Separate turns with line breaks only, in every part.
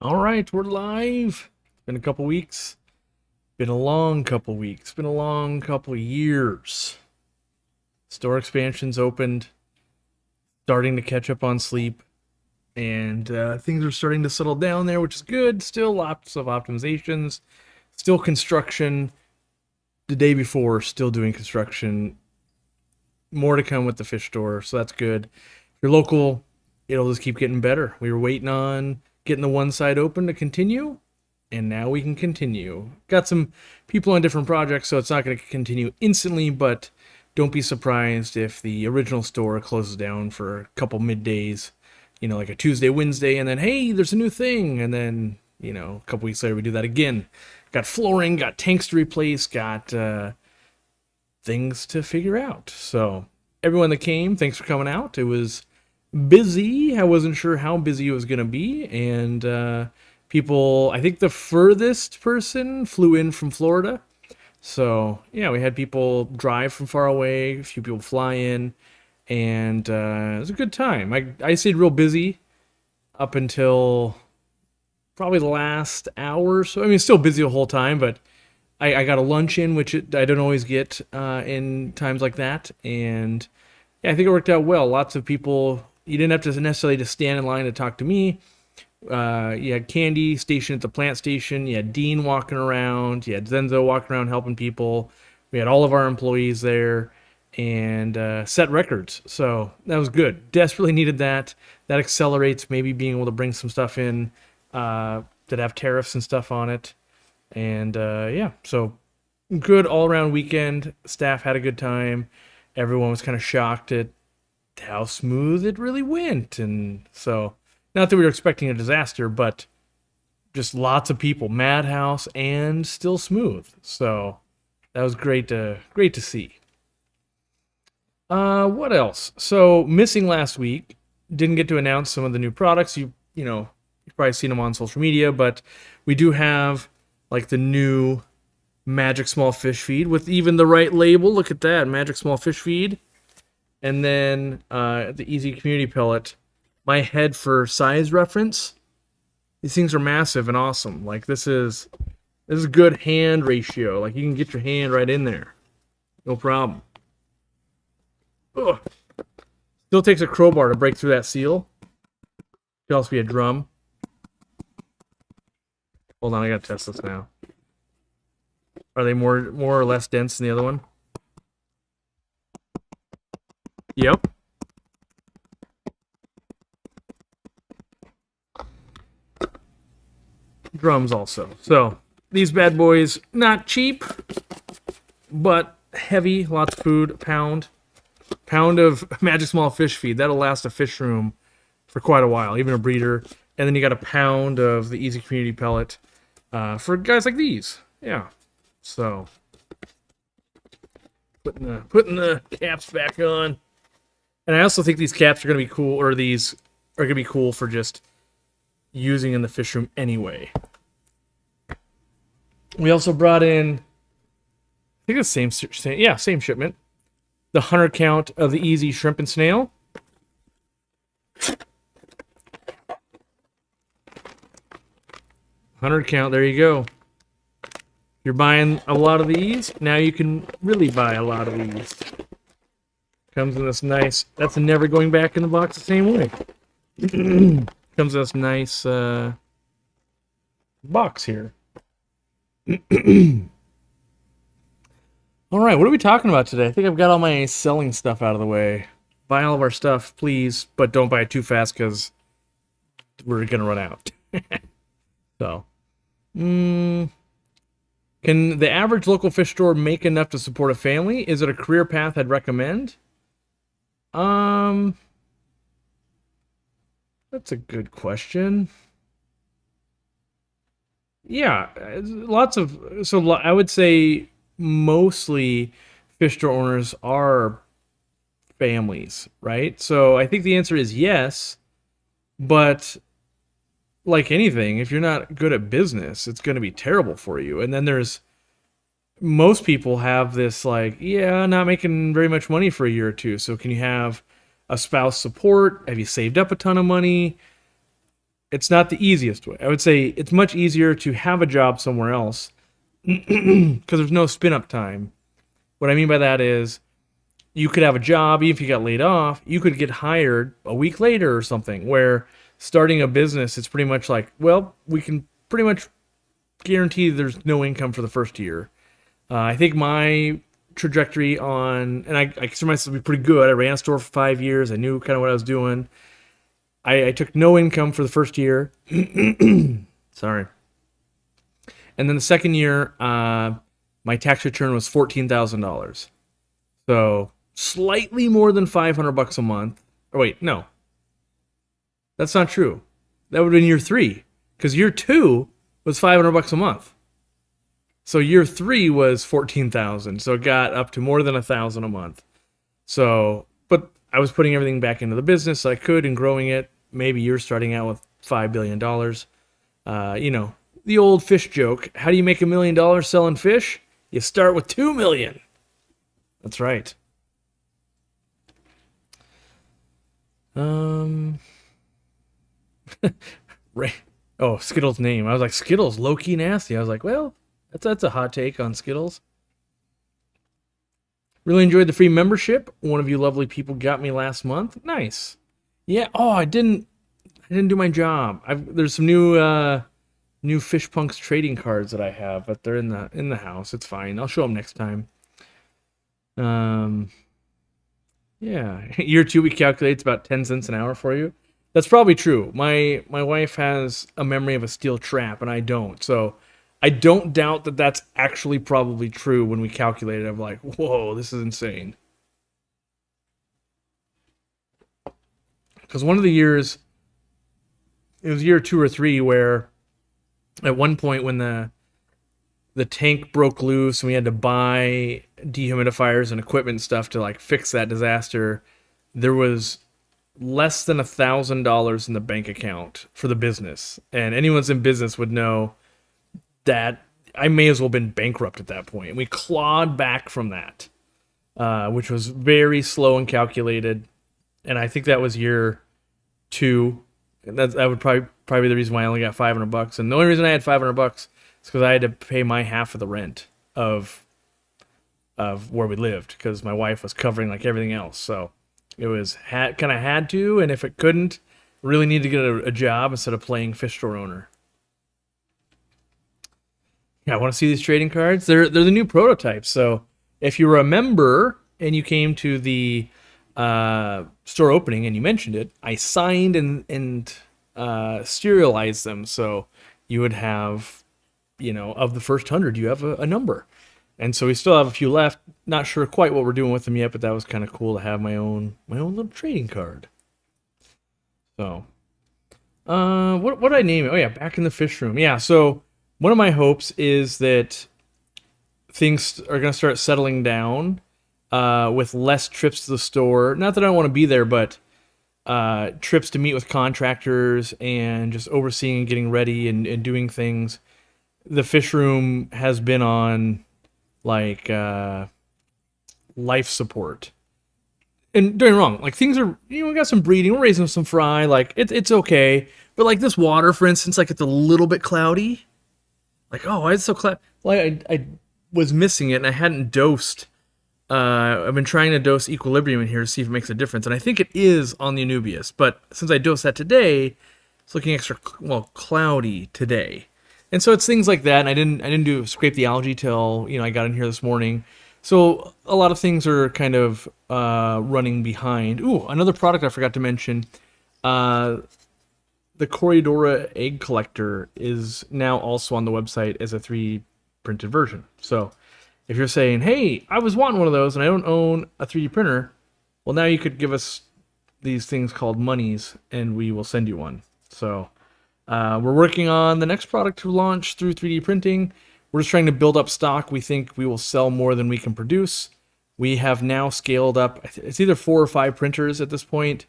All right, we're live. It's been a couple weeks. Been a long couple weeks. Been a long couple years. Store expansions opened, starting to catch up on sleep, and things are starting to settle down there, which is good. Still lots of optimizations. Still construction. The day before, still doing construction. More to come with the fish store, so that's good. If you're local, it'll just keep getting better. We were waiting on getting the one side open to continue, and now we can continue. Got some people on different projects, so it's not going to continue instantly, but don't be surprised if the original store closes down for a couple middays, like a Tuesday, Wednesday, and then, hey, there's a new thing, and then, a couple weeks later we do that again. Got flooring, got tanks to replace, got things to figure out. So, everyone that came, thanks for coming out. It was busy. I wasn't sure how busy it was going to be, and people, I think the furthest person flew in from Florida. So, yeah, we had people drive from far away, a few people fly in, and it was a good time. I stayed real busy up until probably the last hour or so. I mean, still busy the whole time, but I got a lunch in, which I don't always get in times like that. And yeah, I think it worked out well. Lots of people, you didn't have to necessarily just stand in line to talk to me. You had Candy stationed at the plant station. You had Dean walking around. You had Zenzo walking around helping people. We had all of our employees there and set records. So that was good. Desperately needed that. That accelerates maybe being able to bring some stuff in that have tariffs and stuff on it. And yeah, so good all around weekend. Staff had a good time. Everyone was kind of shocked at how smooth it really went. And so, not that we were expecting a disaster, but just lots of people, madhouse and still smooth. So that was great to see. What else? So missing last week, didn't get to announce some of the new products. You've probably seen them on social media, but we do have like the new Magic Small Fish Feed with even the right label. Look at that, Magic Small Fish Feed. And then the Easy Community Pellet. My head for size reference. These things are massive and awesome. Like this is good hand ratio. Like you can get your hand right in there, no problem. Ugh. Still takes a crowbar to break through that seal. Could also be a drum. Hold on, I gotta test this now. Are they more or less dense than the other one? Yep. Drums also. So these bad boys, not cheap, but heavy. Lots of food. Pound of Magic Small Fish Feed. That'll last a fish room for quite a while, even a breeder. And then you got a pound of the Easy Community Pellet for guys like these. Yeah. So putting the caps back on. And I also think these caps are going to be cool, or these are going to be cool for just using in the fish room anyway. We also brought in, I think it's same shipment. The 100 count of the Easy Shrimp and Snail. $100 count, there you go. You're buying a lot of these, now you can really buy a lot of these. Comes in this nice, that's never going back in the box the same way. Comes in this nice box here. All right, what are we talking about today? I think I've got all my selling stuff out of the way. Buy all of our stuff, please, but don't buy it too fast because we're going to run out. So, can the average local fish store make enough to support a family? Is it a career path I'd recommend? That's a good question. Yeah, I would say mostly fish store owners are families, right? So I think the answer is yes, but like anything, if you're not good at business, it's going to be terrible for you. And then most people have this like, yeah, not making very much money for a year or two. So can you have a spouse support? Have you saved up a ton of money? It's not the easiest way. I would say it's much easier to have a job somewhere else because there's no spin up time. What I mean by that is you could have a job, even if you got laid off, you could get hired a week later or something, where starting a business, it's pretty much like, well, we can pretty much guarantee there's no income for the first year. I think my trajectory on, and I consider myself to be pretty good. I ran a store for 5 years. I knew kind of what I was doing. I took no income for the first year. Sorry. And then the second year, my tax return was $14,000. So slightly more than $500 a month. Oh, wait, no. That's not true. That would have been year 3. Because year 2 was $500 a month. So year 3 was 14,000. So it got up to more than 1,000 a month. So, but I was putting everything back into the business I could and growing it. Maybe you're starting out with $5 billion. The old fish joke. How do you make $1 million selling fish? You start with 2 million. That's right. Right. Oh, Skittles' name. I was like, Skittles, low-key nasty. I was like, well, that's a hot take on Skittles. Really enjoyed the free membership. One of you lovely people got me last month. Nice. Yeah. Oh, I didn't do my job. There's some new Fish Punks trading cards that I have, but they're in the house. It's fine. I'll show them next time. Yeah. Year 2 we calculate it's about 10 cents an hour for you. That's probably true. My wife has a memory of a steel trap, and I don't. So I don't doubt that that's actually probably true when we calculate it. I'm like, whoa, this is insane. Because one of the years, it was year 2 or 3 where at one point when the tank broke loose and we had to buy dehumidifiers and equipment and stuff to like fix that disaster, there was less than $1,000 in the bank account for the business. And anyone's in business would know that I may as well have been bankrupt at that point. And we clawed back from that, which was very slow and calculated. And I think that was year 2. And that would probably be the reason why I only got $500. And the only reason I had $500 is because I had to pay my half of the rent of where we lived, because my wife was covering like everything else. So it was kind of had to, and if it couldn't, really need to get a job instead of playing fish store owner. Yeah, I want to see these trading cards. They're the new prototypes. So if you were a member and you came to the store opening and you mentioned it, I signed and serialized them. So you would have, of the first 100, you have a number. And so we still have a few left. Not sure quite what we're doing with them yet, but that was kind of cool to have my own little trading card. So, what did I name it? Oh yeah, back in the fish room. Yeah. So one of my hopes is that things are going to start settling down with less trips to the store. Not that I don't want to be there, but trips to meet with contractors and just overseeing and getting ready and doing things. The fish room has been on like life support. And don't get me wrong, like things are, we got some breeding, we're raising some fry, like it's okay. But like this water, for instance, like it's a little bit cloudy. Like, oh, why is it so cloudy? Like I was missing it and I hadn't dosed. I've been trying to dose Equilibrium in here to see if it makes a difference. And I think it is on the Anubias. But since I dosed that today, it's looking extra, cloudy today. And so it's things like that. And I didn't do scrape the algae till, I got in here this morning. So a lot of things are kind of running behind. Ooh, another product I forgot to mention. The Corridora egg collector is now also on the website as a 3D printed version. So if you're saying, hey, I was wanting one of those and I don't own a 3D printer, well, now you could give us these things called monies and we will send you one. So we're working on the next product to launch through 3D printing. We're just trying to build up stock. We think we will sell more than we can produce. We have now scaled up. It's either 4 or 5 printers at this point.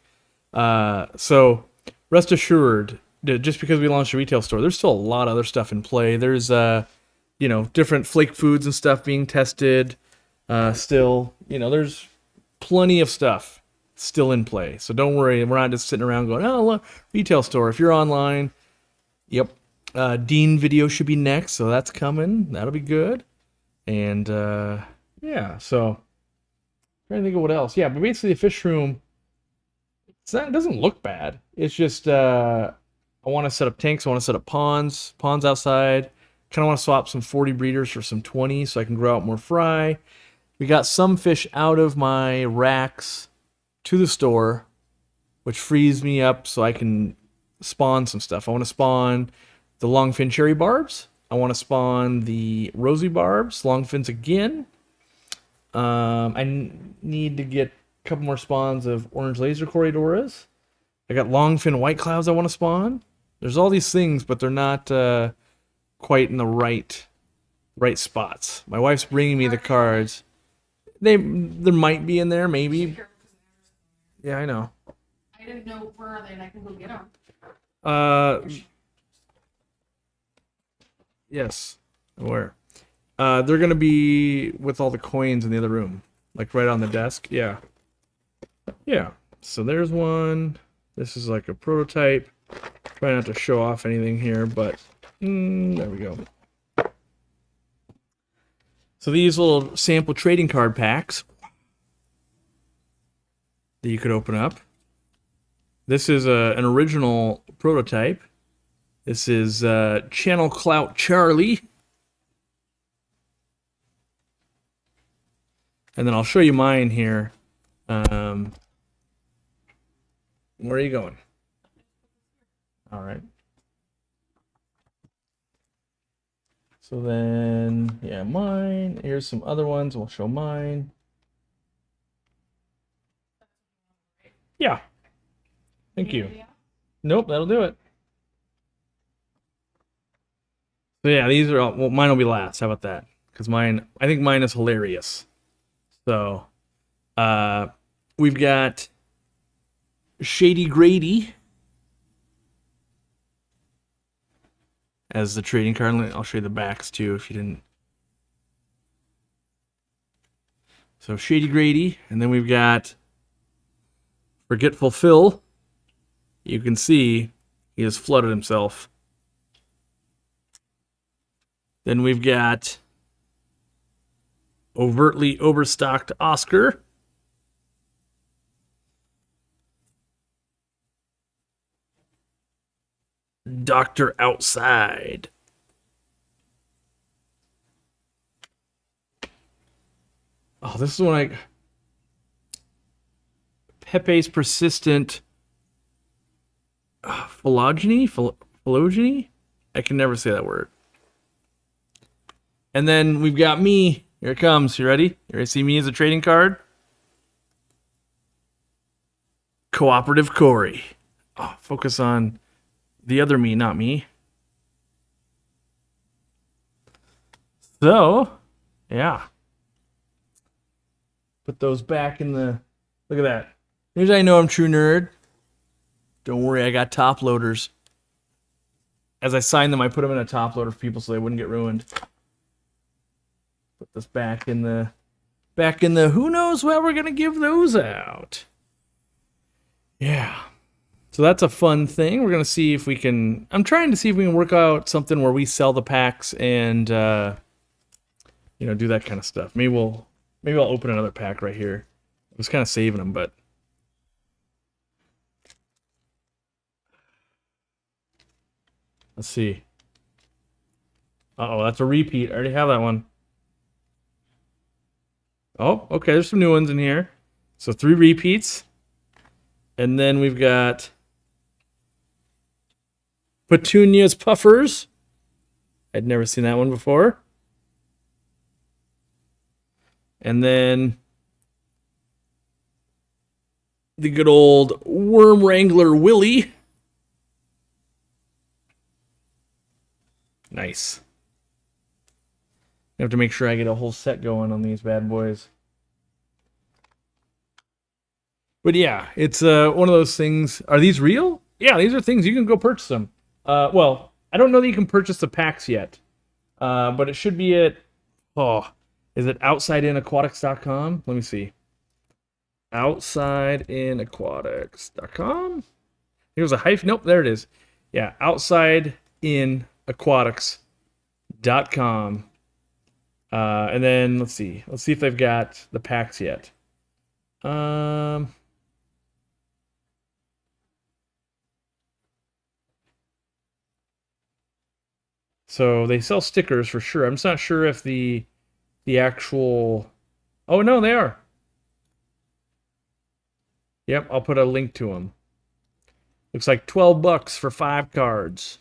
So rest assured, just because we launched a retail store, there's still a lot of other stuff in play. There's, different flake foods and stuff being tested. Still, there's plenty of stuff still in play. So don't worry, we're not just sitting around going, oh, look, retail store. If you're online, yep. Dean video should be next, so that's coming. That'll be good. And yeah, so trying to think of what else. Yeah, but basically the fish room, it doesn't look bad. It's just I want to set up tanks. I want to set up ponds outside. Kind of want to swap some 40 breeders for some 20 so I can grow out more fry. We got some fish out of my racks to the store, which frees me up so I can spawn some stuff. I want to spawn the longfin cherry barbs. I want to spawn the rosy barbs, longfins again. I need to get a couple more spawns of orange laser corridoras. I got longfin white clouds I want to spawn. There's all these things, but they're not quite in the right spots. My wife's bringing me the cards. There might be in there, maybe. Yeah, I know.
I didn't know where are they, and I can go get them.
Yes, where? They're gonna be with all the coins in the other room, like right on the desk. Yeah, yeah. So there's one. This is like a prototype. Try not to show off anything here, but there we go. So these little sample trading card packs that you could open up. This is an original prototype. This is Channel Clout Charlie. And then I'll show you mine here. Where are you going? All right. So then, yeah, mine. Here's some other ones. We'll show mine. Yeah. Thank you. Nope, that'll do it. So yeah, these are all, well, mine will be last. How about that? Because mine, I think mine is hilarious. So, we've got Shady Grady as the trading card. I'll show you the backs too if you didn't. So Shady Grady, and then we've got Forgetful Phil. You can see he has flooded himself. Then we've got Overtly Overstocked Oscar. Dr. Outside. Oh, this is one I... Pepe's Persistent Phylogeny? Phylogeny? I can never say that word. And then we've got me. Here it comes. You ready? You ready to see me as a trading card? Cooperative Corey. Oh, focus on the other me, not me. So, yeah. Put those back in the... Look at that. Here's how I know I'm true nerd. Don't worry, I got top loaders. As I signed them, I put them in a top loader for people so they wouldn't get ruined. Put this back in the... Who knows where we're going to give those out. Yeah. So that's a fun thing. We're going to see if we can... I'm trying to see if we can work out something where we sell the packs and, you know, do that kind of stuff. Maybe I'll open another pack right here. I was kind of saving them, but... Let's see. Uh-oh, that's a repeat. I already have that one. Oh, okay, there's some new ones in here. So 3 repeats. And then we've got Petunia's Puffers. I'd never seen that one before. And then the good old Worm Wrangler Willie. Nice. I have to make sure I get a whole set going on these bad boys. But yeah, it's one of those things. Are these real? Yeah, these are things you can go purchase them. Well, I don't know that you can purchase the packs yet. But it should be at... Oh, is it outsideinAquatics.com? Let me see. outsideinaqutics.com. It was a hyphen. Nope, there it is. Yeah, outsideinaqutics.com. And then let's see if they've got the packs yet. So they sell stickers for sure. I'm just not sure if the actual. Oh no, they are. Yep, I'll put a link to them. Looks like $12 for 5 cards.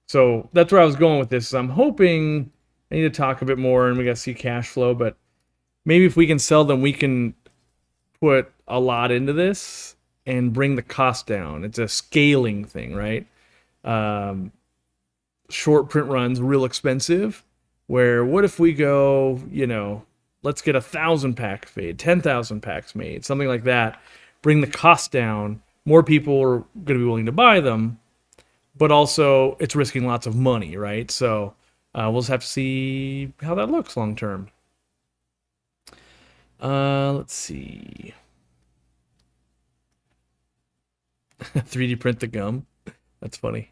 So that's where I was going with this. I'm hoping I need to talk a bit more, and we got to see cash flow. But maybe if we can sell them, we can put a lot into this and bring the cost down. It's a scaling thing, right? Short print runs real expensive. Where what if we go, let's get 1,000 packs made, 10,000 packs made, something like that. Bring the cost down. More people are going to be willing to buy them, but also it's risking lots of money, right? So we'll just have to see how that looks long term. Let's see. 3D print the gum. That's funny.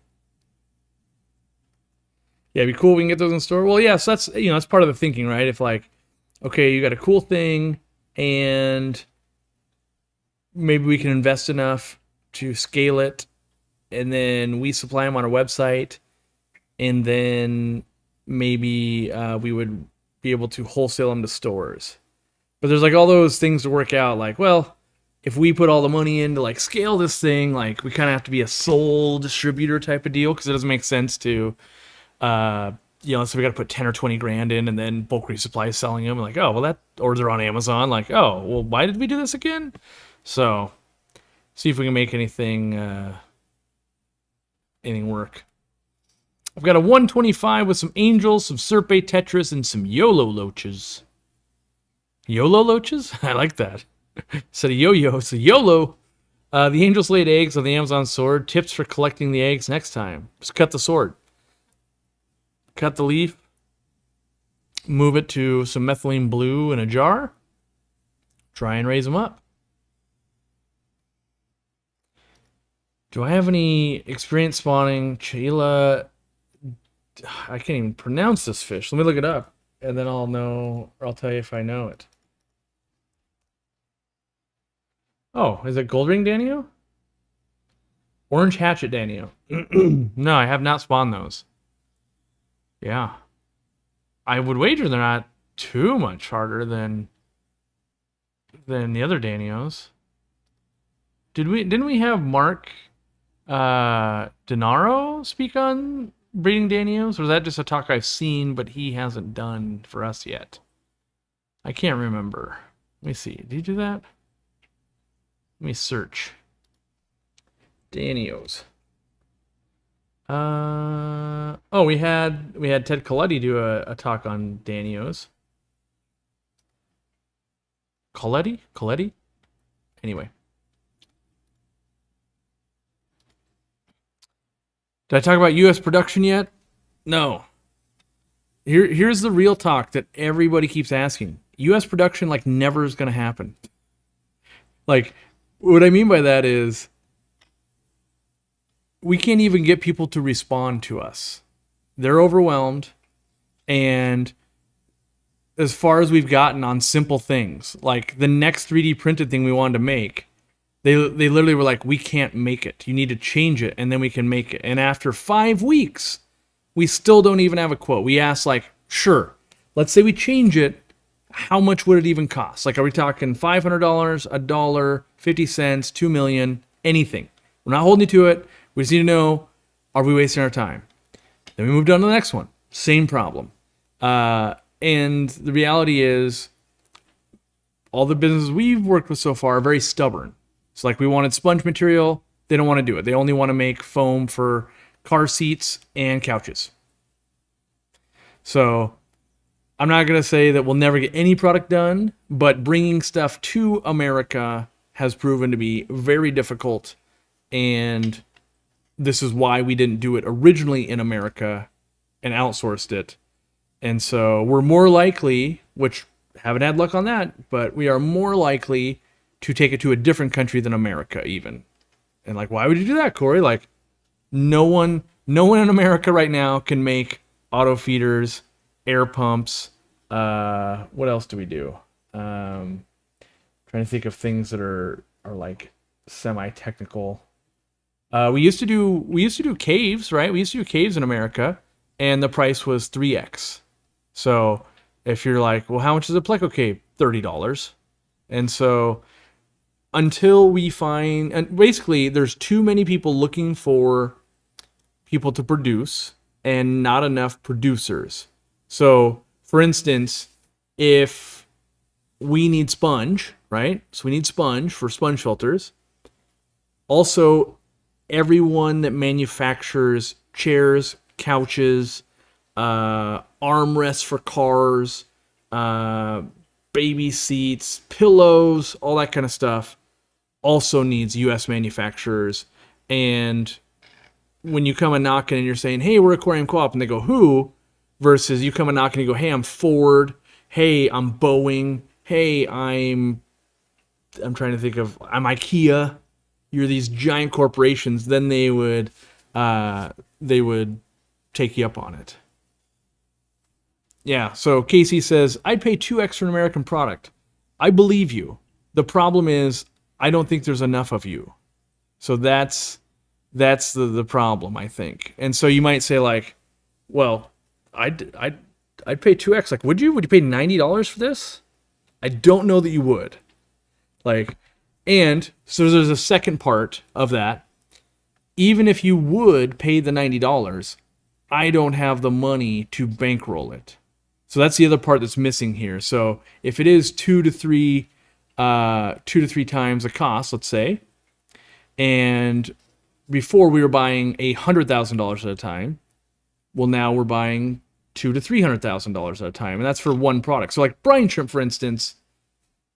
Yeah, it'd be cool if we can get those in store. Well, yeah, so that's that's part of the thinking, right? If like, okay, you got a cool thing, and maybe we can invest enough to scale it, and then we supply them on our website, and then maybe we would be able to wholesale them to stores. But there's like all those things to work out. Like, well, if we put all the money in to like scale this thing, like we kind of have to be a sole distributor type of deal because it doesn't make sense to. So we got to put 10 or 20 grand in, and then bulk resupply is selling them. Like, oh, well, or they're on Amazon. Like, oh, well, why did we do this again? So, see if we can make anything work. I've got a 125 with some angels, some Serpe Tetris, and some YOLO loaches. YOLO loaches? I like that. Instead of yo-yo, it's a YOLO. The angels laid eggs on the Amazon sword. Tips for collecting the eggs next time. Just cut the sword. Cut the leaf, move it to some methylene blue in a jar, try and raise them up. Do I have any experience spawning Chila? I can't even pronounce this fish. Let me look it up, and then I'll know, or I'll tell you if I know it. Oh, is it gold ring Danio? Orange hatchet Danio. No, I have not spawned those. Yeah. I would wager they're not too much harder than the other Danios. Didn't we have Mark Denaro speak on breeding Danios? Or is that just a talk I've seen but he hasn't done for us yet? I can't remember. Let me see. Did he do that? Let me search. Danios. We had Ted Coletti do a talk on Danios. Coletti? Anyway. Did I talk about US production yet? No. Here's the real talk that everybody keeps asking. US production like never is going to happen. Like, what I mean by that is we can't even get people to respond to us. They're overwhelmed. And as far as we've gotten on simple things, like the next 3D printed thing we wanted to make, they literally were like, we can't make it. You need to change it, and then we can make it. And after 5 weeks, we still don't even have a quote. We asked, like, sure, let's say we change it. How much would it even cost? Like, are we talking $500, $1, 50 cents, $2 million, anything? We're not holding you to it. We just need to know, are we wasting our time? Then we moved on to the next one. Same problem. And the reality is, all the businesses we've worked with so far are very stubborn. So like we wanted sponge material. They don't want to do it. They only want to make foam for car seats and couches. So I'm not going to say that we'll never get any product done, but bringing stuff to America has proven to be very difficult. And this is why we didn't do it originally in America and outsourced it. And so we're more likely, which haven't had luck on that, but we are more likely to take it to a different country than America, even. And like, why would you do that, Corey? Like, no one in America right now can make auto feeders, air pumps. What else do we do? Trying to think of things that are like semi-technical. We used to do caves, right? We used to do caves in America, and the price was 3x. So if you're like, well, how much is a Pleco cave? $30. And so until we find, and basically there's too many people looking for people to produce and not enough producers. So for instance, if we need sponge, right? So we need sponge for sponge filters. Also, everyone that manufactures chairs, couches, armrests for cars, baby seats, pillows, all that kind of stuff also needs U.S. manufacturers. And when you come and knocking and you're saying, hey, we're Aquarium Co-op, and they go, who? Versus you come and knocking and you go, hey, I'm Ford. Hey, I'm Boeing. Hey, I'm trying to think of, I'm IKEA. You're these giant corporations. Then they would take you up on it. Yeah, so Casey says, I'd pay 2x for an American product. I believe you. The problem is, I don't think there's enough of you. So that's the problem, I think. And so you might say, like, well, I'd pay 2x. Like, would you? Would you pay $90 for this? I don't know that you would. Like, and so there's a second part of that. Even if you would pay the $90, I don't have the money to bankroll it. So that's the other part that's missing here. So if it is 2 to 3 times the cost, let's say, and before we were buying $100,000 at a time, well, now we're buying $200,000 to $300,000 at a time, and that's for one product. So like brine shrimp, for instance,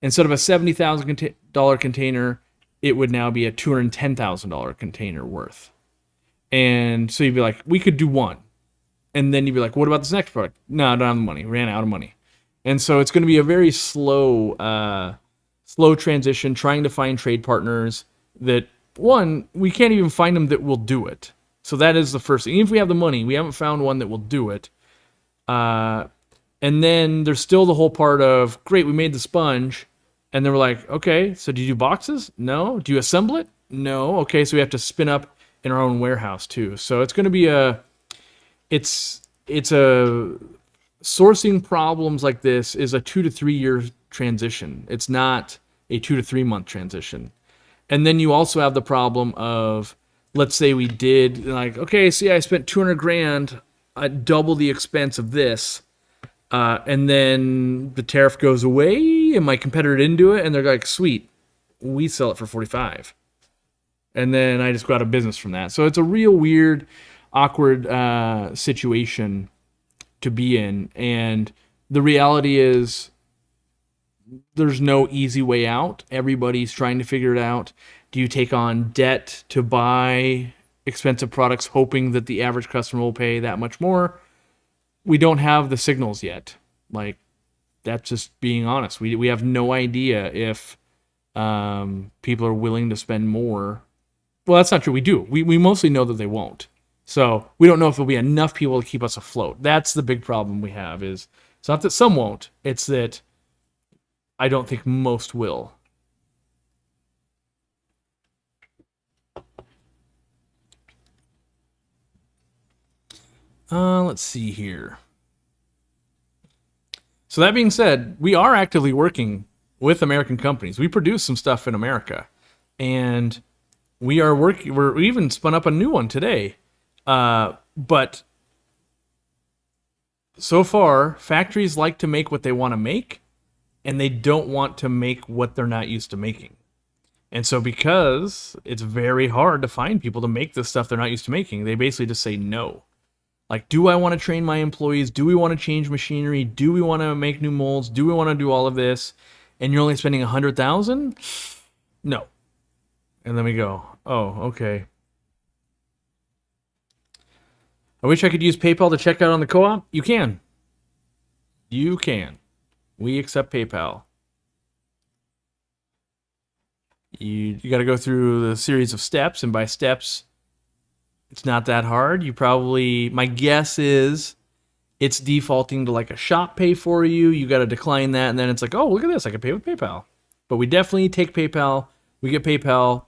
instead of a $70,000 container, it would now be a $210,000 container worth. And so you'd be like, we could do one. And then you'd be like, what about this next product? No, I don't have the money. Ran out of money. And so it's going to be a very slow transition, trying to find trade partners that, one, we can't even find them that will do it. So that is the first thing. Even if we have the money, we haven't found one that will do it. And then there's still the whole part of, great, we made the sponge. And then we're like, okay, so do you do boxes? No. Do you assemble it? No. Okay, so we have to spin up in our own warehouse too. So it's going to be it's a sourcing problems like this is a 2 to 3 year transition. It's not a 2 to 3 month transition. And then you also have the problem of, let's say we did like, okay, see, I spent $200,000, double the expense of this. And then the tariff goes away and my competitor didn't do it. And they're like, sweet, we sell it for 45. And then I just go out of business from that. So it's a real weird, awkward situation to be in. And the reality is there's no easy way out. Everybody's trying to figure it out. Do you take on debt to buy expensive products hoping that the average customer will pay that much more? We don't have the signals yet. Like, that's just being honest. We have no idea if people are willing to spend more. Well, that's not true. We do. We mostly know that they won't. So we don't know if there'll be enough people to keep us afloat. That's the big problem we have. Is it's not that some won't. It's that I don't think most will. Let's see here. So that being said, we are actively working with American companies. We produce some stuff in America, and we are working. We even spun up a new one today. But so far, factories like to make what they want to make, and they don't want to make what they're not used to making. And so because it's very hard to find people to make the stuff they're not used to making, they basically just say no. Like, do I want to train my employees? Do we want to change machinery? Do we want to make new molds? Do we want to do all of this? And you're only spending $100,000? No. And then we go, oh, okay. I wish I could use PayPal to check out on the co-op. You can. You can. We accept PayPal. You got to go through the series of steps, and by steps, it's not that hard. My guess is it's defaulting to like a shop pay for you. You got to decline that, and then it's like, oh, look at this, I can pay with PayPal. But we definitely take PayPal. We get PayPal.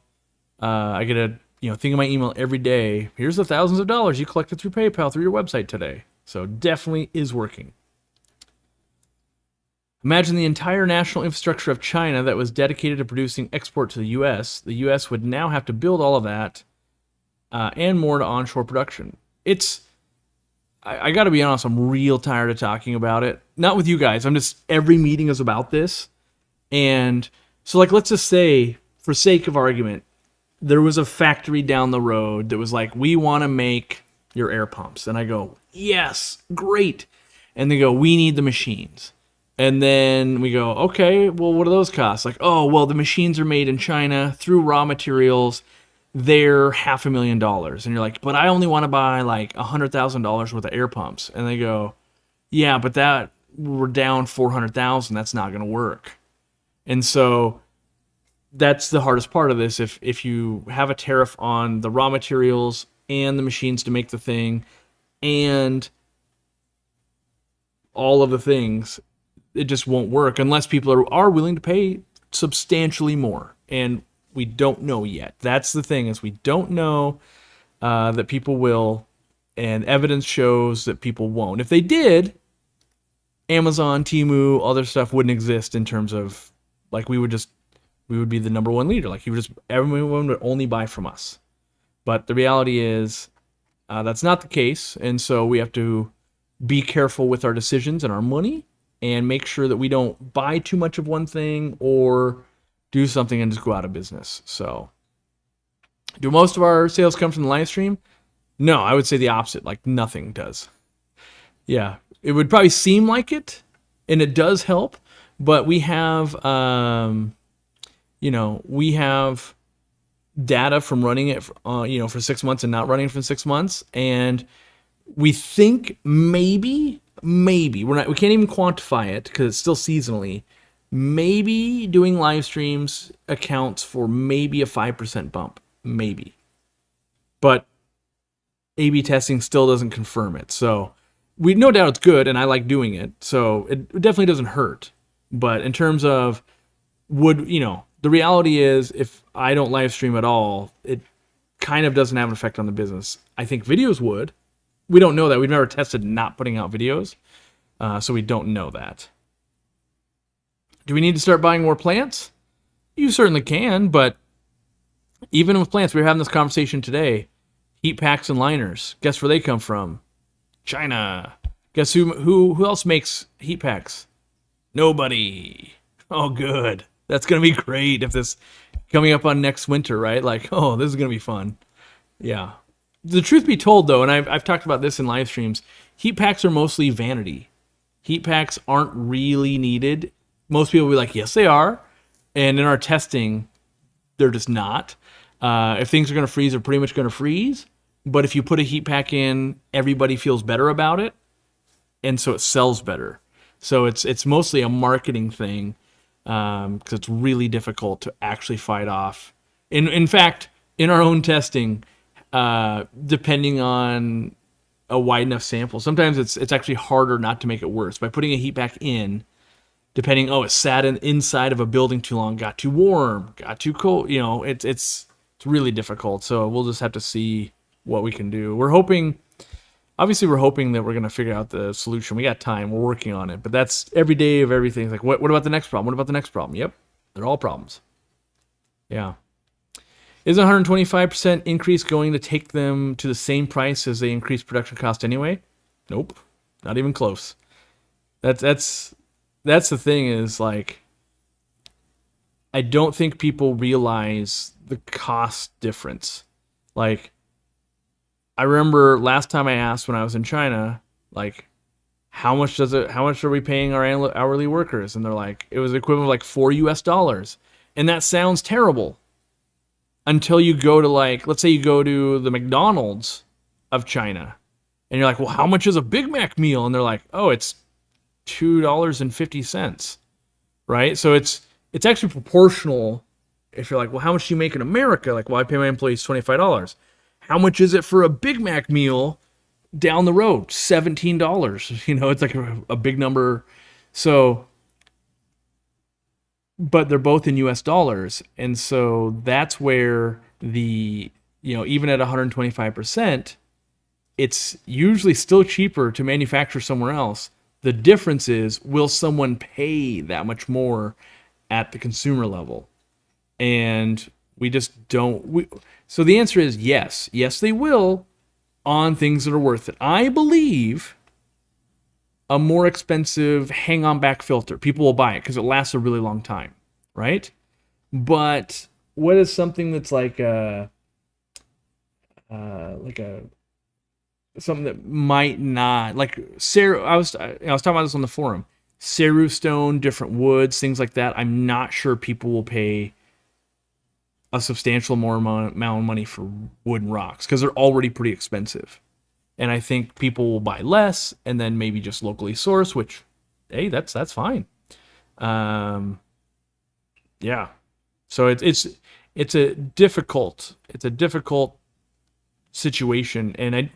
I get a thing in my email every day. Here's the thousands of dollars you collected through PayPal through your website today. So definitely is working. Imagine the entire national infrastructure of China that was dedicated to producing export to the U.S. The U.S. would now have to build all of that and more to onshore production. I got to be honest, I'm real tired of talking about it. Not with you guys. Every meeting is about this. And so, like, let's just say, for sake of argument, there was a factory down the road that was like, we want to make your air pumps. And I go, yes, great. And they go, we need the machines. And then we go, okay, well, what do those cost? Like, oh, well, the machines are made in China through raw materials. They're $500,000. And you're like, but I only want to buy like $100,000 worth of air pumps. And they go, yeah, but we're down 400,000. That's not going to work. And so that's the hardest part of this. If you have a tariff on the raw materials and the machines to make the thing and all of the things, it just won't work unless people are willing to pay substantially more. And we don't know yet. That's the thing, is we don't know that people will, and evidence shows that people won't. If they did, Amazon, Temu, other stuff wouldn't exist in terms of, like, we would be the number one leader. Like, everyone would only buy from us. But the reality is that's not the case, and so we have to be careful with our decisions and our money and make sure that we don't buy too much of one thing or do something and just go out of business. So, do most of our sales come from the live stream? No, I would say the opposite. Like, nothing does. Yeah, it would probably seem like it, and it does help, but we have, we have data from running it, for 6 months and not running it for 6 months, and we think maybe we can't even quantify it because it's still seasonally. Maybe doing live streams accounts for maybe a 5% bump, maybe, but A/B testing still doesn't confirm it. So we no doubt it's good, and I like doing it, so it definitely doesn't hurt. But in terms of the reality is, if I don't live stream at all, it kind of doesn't have an effect on the business. I think videos would. We don't know that. We've never tested not putting out videos, so we don't know that. Do we need to start buying more plants? You certainly can, but even with plants, we were having this conversation today. Heat packs and liners. Guess where they come from? China. Guess who else makes heat packs? Nobody. Oh, good. That's going to be great if this coming up on next winter, right? Like, oh, this is going to be fun. Yeah. The truth be told, though, and I've talked about this in live streams, heat packs are mostly vanity. Heat packs aren't really needed. Most people will be like, yes, they are. And in our testing, they're just not. If things are going to freeze, they're pretty much going to freeze. But if you put a heat pack in, everybody feels better about it. And so it sells better. So it's mostly a marketing thing, because it's really difficult to actually fight off. In fact, in our own testing, depending on a wide enough sample, sometimes it's actually harder not to make it worse. By putting a heat pack in, depending, it sat inside of a building too long, got too warm, got too cold, it's really difficult. So we'll just have to see what we can do. We're hoping that we're going to figure out the solution. We got time. We're working on it. But that's every day of everything. It's like, what about the next problem? What about the next problem? Yep. They're all problems. Yeah. Is a 125% increase going to take them to the same price as they increase production cost anyway? Nope. Not even close. That's the thing, is like, I don't think people realize the cost difference. Like, I remember last time I asked when I was in China, like, how much are we paying our hourly workers? And they're like, it was equivalent of like $4. And that sounds terrible until you go to, like, let's say you go to the McDonald's of China and you're like, well, how much is a Big Mac meal? And they're like, oh, it's $2.50, right? So it's actually proportional. If you're like, well, how much do you make in America? Like, well, I pay my employees $25. How much is it for a Big Mac meal down the road? $17. It's like a big number. So, but they're both in US dollars. And so that's where even at 125%, it's usually still cheaper to manufacture somewhere else. The difference is, will someone pay that much more at the consumer level? And we just don't. So the answer is yes. Yes, they will on things that are worth it. I believe a more expensive hang-on back filter, people will buy it because it lasts a really long time, right? But what is something that's like a something that might not, like I was talking about this on the forum. Ceru stone, different woods, things like that. I'm not sure people will pay a substantial more amount of money for wood and rocks because they're already pretty expensive. And I think people will buy less and then maybe just locally source, which, hey, that's fine. Yeah. So it's a difficult situation, and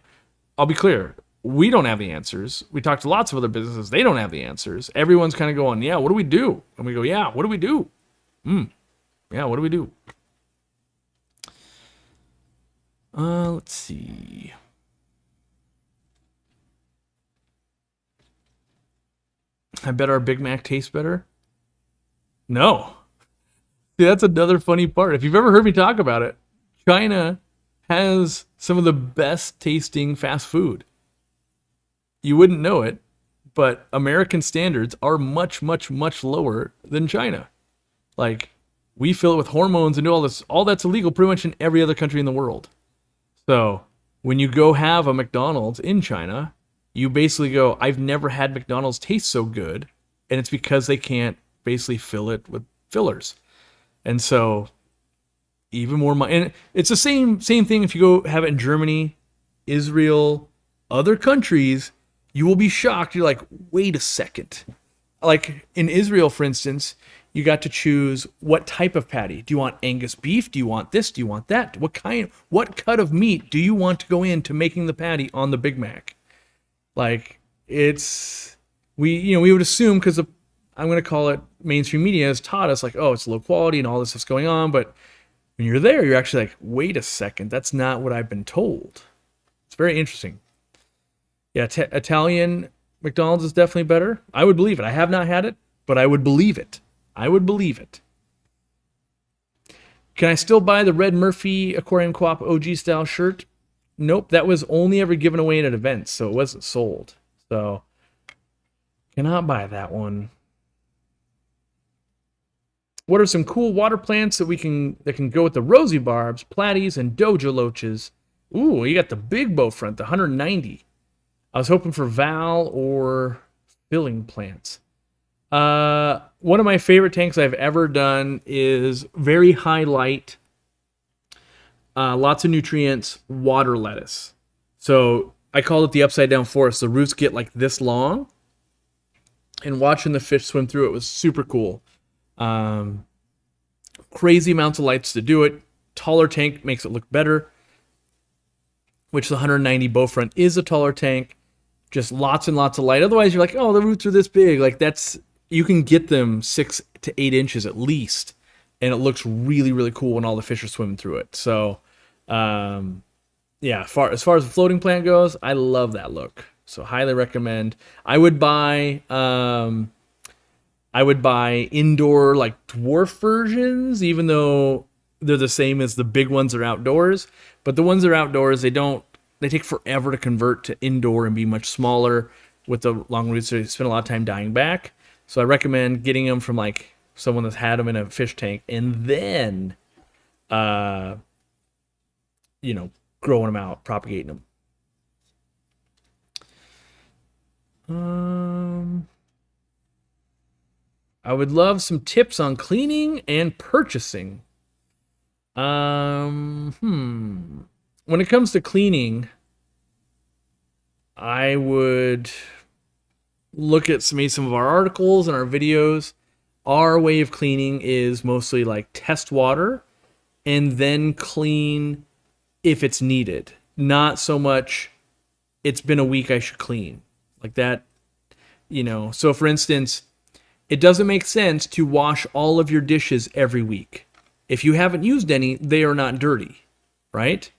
I'll be clear, we don't have the answers. We talked to lots of other businesses, they don't have the answers. Everyone's kind of going, yeah, what do we do? And we go, yeah, what do we do? Yeah, what do we do? Let's see. I bet our Big Mac tastes better. No. See, that's another funny part. If you've ever heard me talk about it, China has some of the best tasting fast food. You wouldn't know it, but American standards are much, much, much lower than China. Like, we fill it with hormones and do all this. All that's illegal pretty much in every other country in the world. So when you go have a McDonald's in China, you basically go, I've never had McDonald's taste so good. And it's because they can't basically fill it with fillers. And so even more money. And it's the same thing if you go have it in Germany, Israel, other countries. You will be shocked. You're like, wait a second. Like in Israel, for instance, you got to choose what type of patty. Do you want Angus beef? Do you want this? Do you want that? What cut of meat do you want to go into making the patty on the Big Mac? Like, we would assume, because I'm going to call it, mainstream media has taught us like, oh, it's low quality and all this stuff's going on. But when you're there, you're actually like, wait a second, that's not what I've been told. It's very interesting. Yeah, Italian McDonald's is definitely better. I would believe it. I have not had it, but I would believe it. Can I still buy the Red Murphy Aquarium Co-op OG style shirt? Nope, that was only ever given away at events, so it wasn't sold. So, cannot buy that one. What are some cool water plants that can go with the rosy barbs, platies, and dojo loaches? Ooh, you got the big bow front, the 190. I was hoping for Val or filling plants. One of my favorite tanks I've ever done is very high light, lots of nutrients, water lettuce. So I call it the upside down forest. The roots get like this long, and watching the fish swim through it was super cool. Crazy amounts of lights to do it. Taller tank makes it look better, which the 190 bow front is a taller tank. Just lots and lots of light. Otherwise, you're like, oh, the roots are this big. Like you can get them 6 to 8 inches at least, and it looks really, really cool when all the fish are swimming through it. So, yeah, as far as the floating plant goes, I love that look. So highly recommend. I would buy indoor like dwarf versions, even though they're the same as the big ones that are outdoors. But the ones that are outdoors, they take forever to convert to indoor and be much smaller with the long roots. So they spend a lot of time dying back. So I recommend getting them from like someone that's had them in a fish tank and then, growing them out, propagating them. I would love some tips on cleaning and purchasing. When it comes to cleaning, I would look at maybe some of our articles and our videos, our way of cleaning is mostly like test water and then clean if it's needed. Not so much, it's been a week, I should clean. Like that, So for instance, it doesn't make sense to wash all of your dishes every week. If you haven't used any, they are not dirty, right?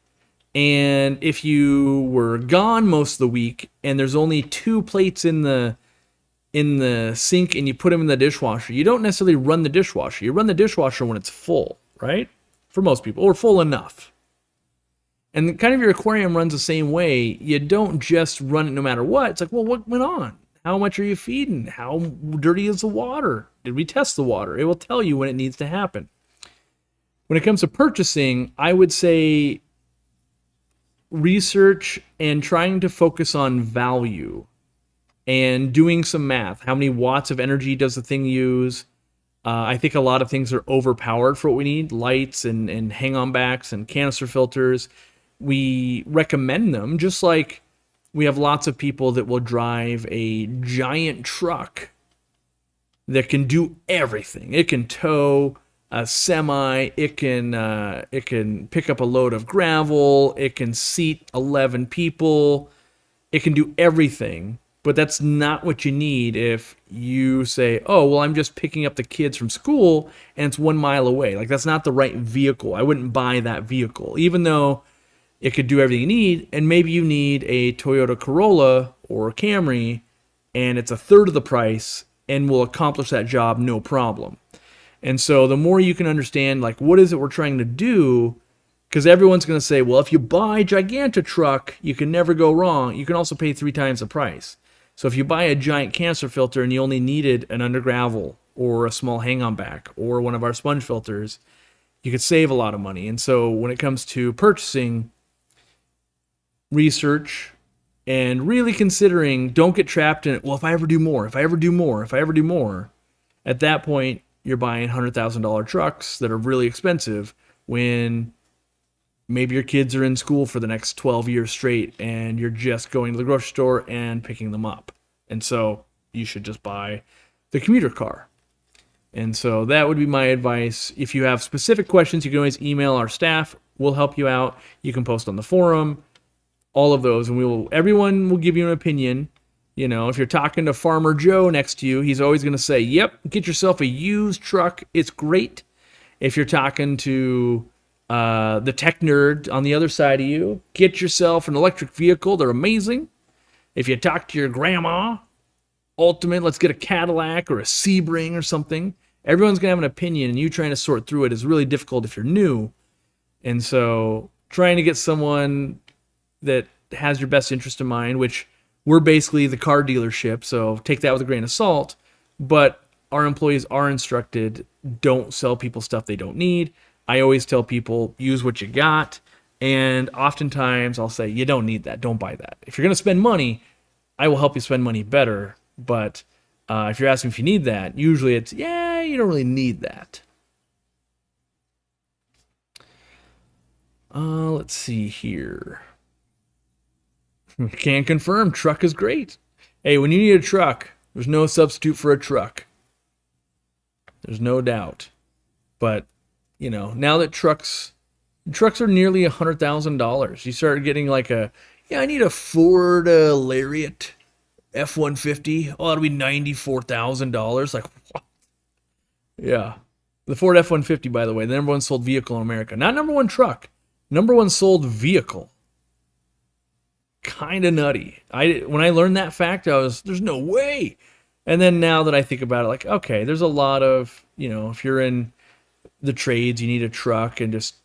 And if you were gone most of the week and there's only 2 plates in the sink and you put them in the dishwasher, you don't necessarily run the dishwasher. You run the dishwasher when it's full, right? For most people, or full enough. And kind of your aquarium runs the same way. You don't just run it no matter what. It's like, well, what went on? How much are you feeding? How dirty is the water? Did we test the water? It will tell you when it needs to happen. When it comes to purchasing, I would say research and trying to focus on value and doing some math. How many watts of energy does the thing use? I think a lot of things are overpowered for what we need. Lights and hang-on backs and canister filters. We recommend them, just like we have lots of people that will drive a giant truck that can do everything. It can tow a semi, it can pick up a load of gravel, it can seat 11 people, it can do everything. But that's not what you need if you say, oh, well, I'm just picking up the kids from school and it's 1 mile away. Like, that's not the right vehicle. I wouldn't buy that vehicle, even though it could do everything you need. And maybe you need a Toyota Corolla or a Camry and it's a third of the price and will accomplish that job no problem. And so the more you can understand, like, what is it we're trying to do? Because everyone's going to say, well, if you buy a Giganta truck, you can never go wrong. You can also pay 3 times the price. So if you buy a giant canister filter and you only needed an under gravel or a small hang-on back or one of our sponge filters, you could save a lot of money. And so when it comes to purchasing, research and really considering, don't get trapped in it. Well, if I ever do more, at that point, you're buying $100,000 trucks that are really expensive when maybe your kids are in school for the next 12 years straight and you're just going to the grocery store and picking them up. And so you should just buy the commuter car. And so that would be my advice. If you have specific questions, you can always email our staff. We'll help you out. You can post on the forum, all of those, and everyone will give you an opinion. If you're talking to Farmer Joe next to you, he's always going to say, yep, get yourself a used truck. It's great. If you're talking to the tech nerd on the other side of you, get yourself an electric vehicle. They're amazing. If you talk to your grandma, ultimate, let's get a Cadillac or a Sebring or something. Everyone's going to have an opinion, and you trying to sort through it is really difficult if you're new. And so trying to get someone that has your best interest in mind, which we're basically the car dealership, so take that with a grain of salt. But our employees are instructed, don't sell people stuff they don't need. I always tell people, use what you got. And oftentimes I'll say, you don't need that. Don't buy that. If you're going to spend money, I will help you spend money better. But if you're asking if you need that, usually it's, yeah, you don't really need that. Let's see here. Can confirm, truck is great. Hey, when you need a truck, there's no substitute for a truck. There's no doubt. But, now that trucks are nearly $100,000. You start getting like I need a Ford Lariat F-150. Oh, that'll be $94,000. Like, what? Yeah. The Ford F-150, by the way, the number 1 sold vehicle in America. Not number 1 truck. Number 1 sold vehicle. Kind of nutty. When I learned that fact, there's no way. And then now that I think about it, like, okay, there's a lot of, if you're in the trades, you need a truck, and just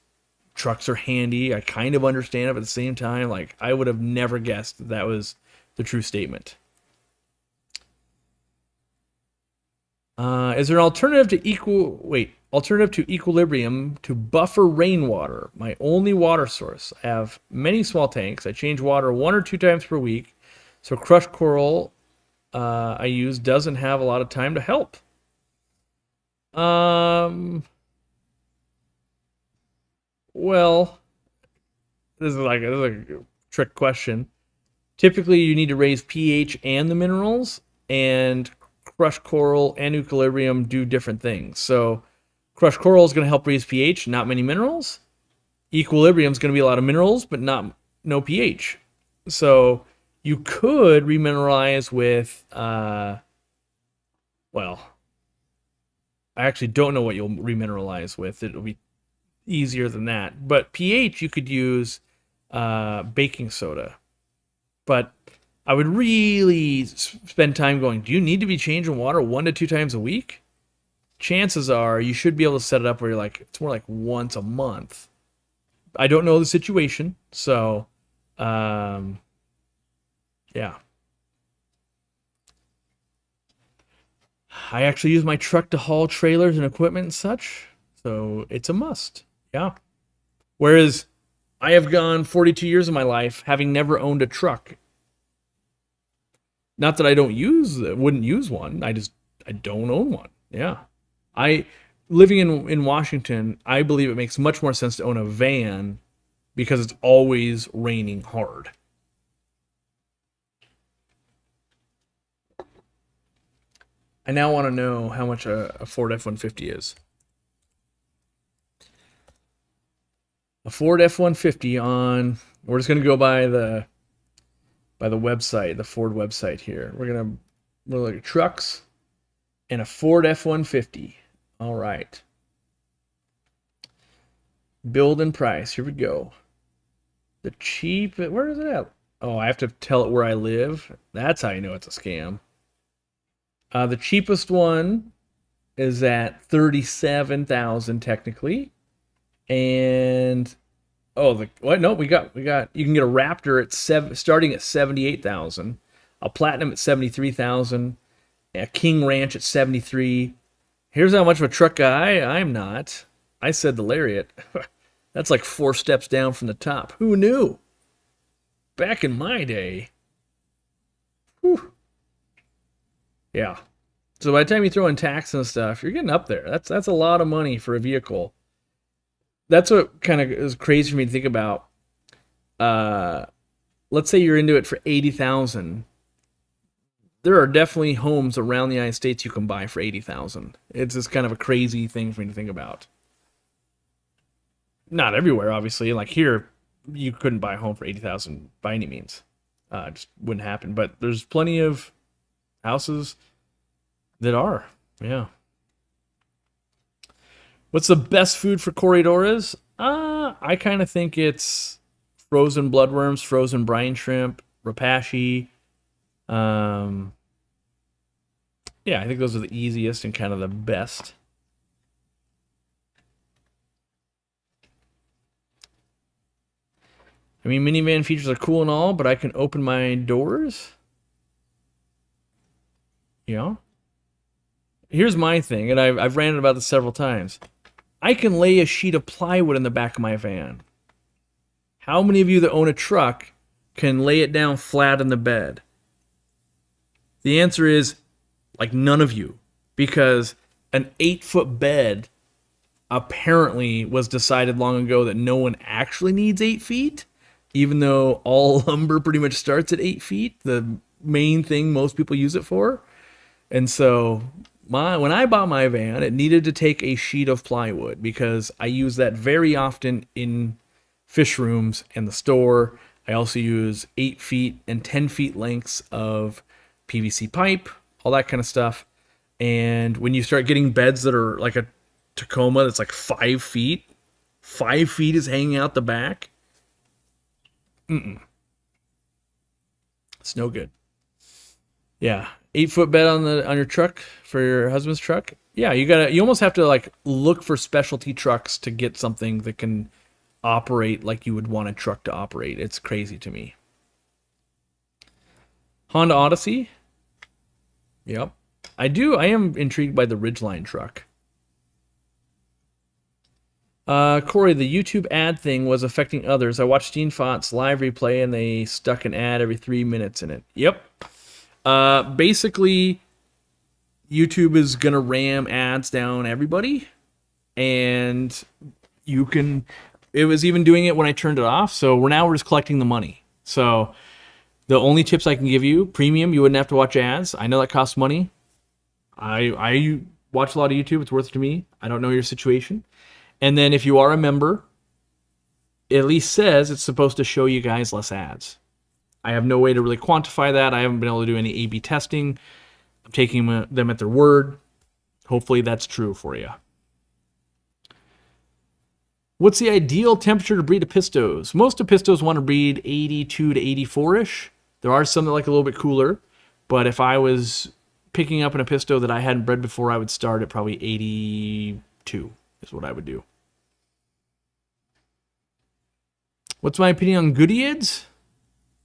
trucks are handy. I kind of understand it, but at the same time, like, I would have never guessed that was the true statement. Is there an alternative to equilibrium to buffer rainwater? My only water source. I have many small tanks. I change water 1 or 2 times per week. So crushed coral I use doesn't have a lot of time to help. Well, this is a trick question. Typically, you need to raise pH and the minerals. and crushed coral and equilibrium do different things. So crushed coral is going to help raise pH, not many minerals. Equilibrium is going to be a lot of minerals, but no pH. So you could remineralize with, well, I actually don't know what you'll remineralize with. It'll be easier than that. But pH, you could use baking soda. But I would really spend time going, do you need to be changing water 1 to 2 times a week? Chances are you should be able to set it up where you're like, it's more like once a month. I don't know the situation, so yeah. I actually use my truck to haul trailers and equipment and such, so it's a must. Yeah. Whereas I have gone 42 years of my life having never owned a truck. Not that I wouldn't use one. I don't own one. Yeah. I living in Washington, I believe it makes much more sense to own a van because it's always raining hard. I now want to know how much a Ford F-150 is. A Ford F-150 we're just going to go by the website, the Ford website here. We're look at trucks and a Ford F-150. All right. Build and price. Here we go. The cheap, where is it at? Oh, I have to tell it where I live. That's how you know it's a scam. The cheapest one is at $37,000 technically. And what? No, we got. You can get a Raptor at starting at $78,000, a Platinum at $73,000, a King Ranch at $73,000. Here's how much of a truck guy I'm not. I said the Lariat. That's like 4 steps down from the top. Who knew? Back in my day. Whew. Yeah. So by the time you throw in tax and stuff, you're getting up there. That's a lot of money for a vehicle. That's what kind of is crazy for me to think about. Let's say you're into it for $80,000. There are definitely homes around the United States you can buy for $80,000. It's just kind of a crazy thing for me to think about. Not everywhere, obviously. Like here, you couldn't buy a home for $80,000 by any means. It just wouldn't happen. But there's plenty of houses that are. Yeah. What's the best food for corridoras? I kind of think it's frozen bloodworms, frozen brine shrimp, rapashi. Yeah, I think those are the easiest and kind of the best. I mean, minivan features are cool and all, but I can open my doors. Yeah. Here's my thing, and I've ranted about this several times. I can lay a sheet of plywood in the back of my van. How many of you that own a truck can lay it down flat in the bed? The answer is, like, none of you. Because an 8-foot bed apparently was decided long ago that no one actually needs 8 feet. Even though all lumber pretty much starts at 8 feet. The main thing most people use it for. And so when I bought my van, it needed to take a sheet of plywood because I use that very often in fish rooms and the store. I also use 8 feet and 10 feet lengths of PVC pipe, all that kind of stuff. And when you start getting beds that are like a Tacoma that's like 5 feet, 5 feet is hanging out the back. It's no good. Yeah. 8-foot bed on your truck for your husband's truck. Yeah, you almost have to like look for specialty trucks to get something that can operate like you would want a truck to operate. It's crazy to me. Honda Odyssey. Yep. I am intrigued by the Ridgeline truck. Corey, the YouTube ad thing was affecting others. I watched Dean Fott's live replay and they stuck an ad every 3 minutes in it. Yep. Basically, YouTube is going to ram ads down everybody. And it was even doing it when I turned it off. So we're just collecting the money. So The only tips I can give you, premium, you wouldn't have to watch ads. I know that costs money. I watch a lot of YouTube. It's worth it to me. I don't know your situation. And then if you are a member, it at least says it's supposed to show you guys less ads. I have no way to really quantify that. I haven't been able to do any A/B testing. I'm taking them at their word. Hopefully that's true for you. What's the ideal temperature to breed Apistos? Most Apistos want to breed 82 to 84-ish. There are some that like a little bit cooler, but if I was picking up an Apisto that I hadn't bred before, I would start at probably 82 is what I would do. What's my opinion on Goodeids?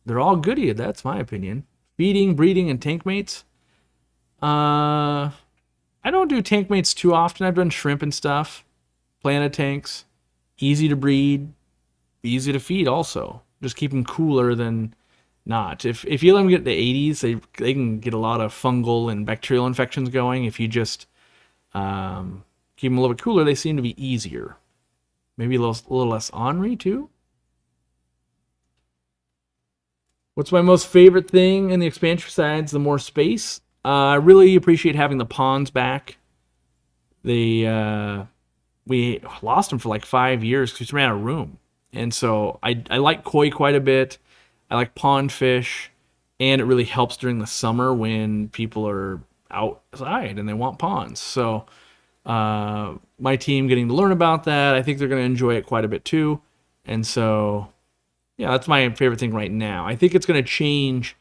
They're all Goodeids, that's my opinion. Feeding, breeding, and tank mates. I don't do tank mates too often. I've done shrimp and stuff. Planted tanks. Easy to breed. Easy to feed also. Just keep them cooler than not. If you let them get to the 80s, they can get a lot of fungal and bacterial infections going. If you just keep them a little bit cooler, they seem to be easier. Maybe a little less ornery too. What's my most favorite thing in the expansion besides the more space? I really appreciate having the ponds back. We lost them for like 5 years because we ran out of room. And so I like koi quite a bit. I like pond fish. And it really helps during the summer when people are outside and they want ponds. So my team getting to learn about that, I think they're going to enjoy it quite a bit too. And so, yeah, that's my favorite thing right now. I think it's going to change,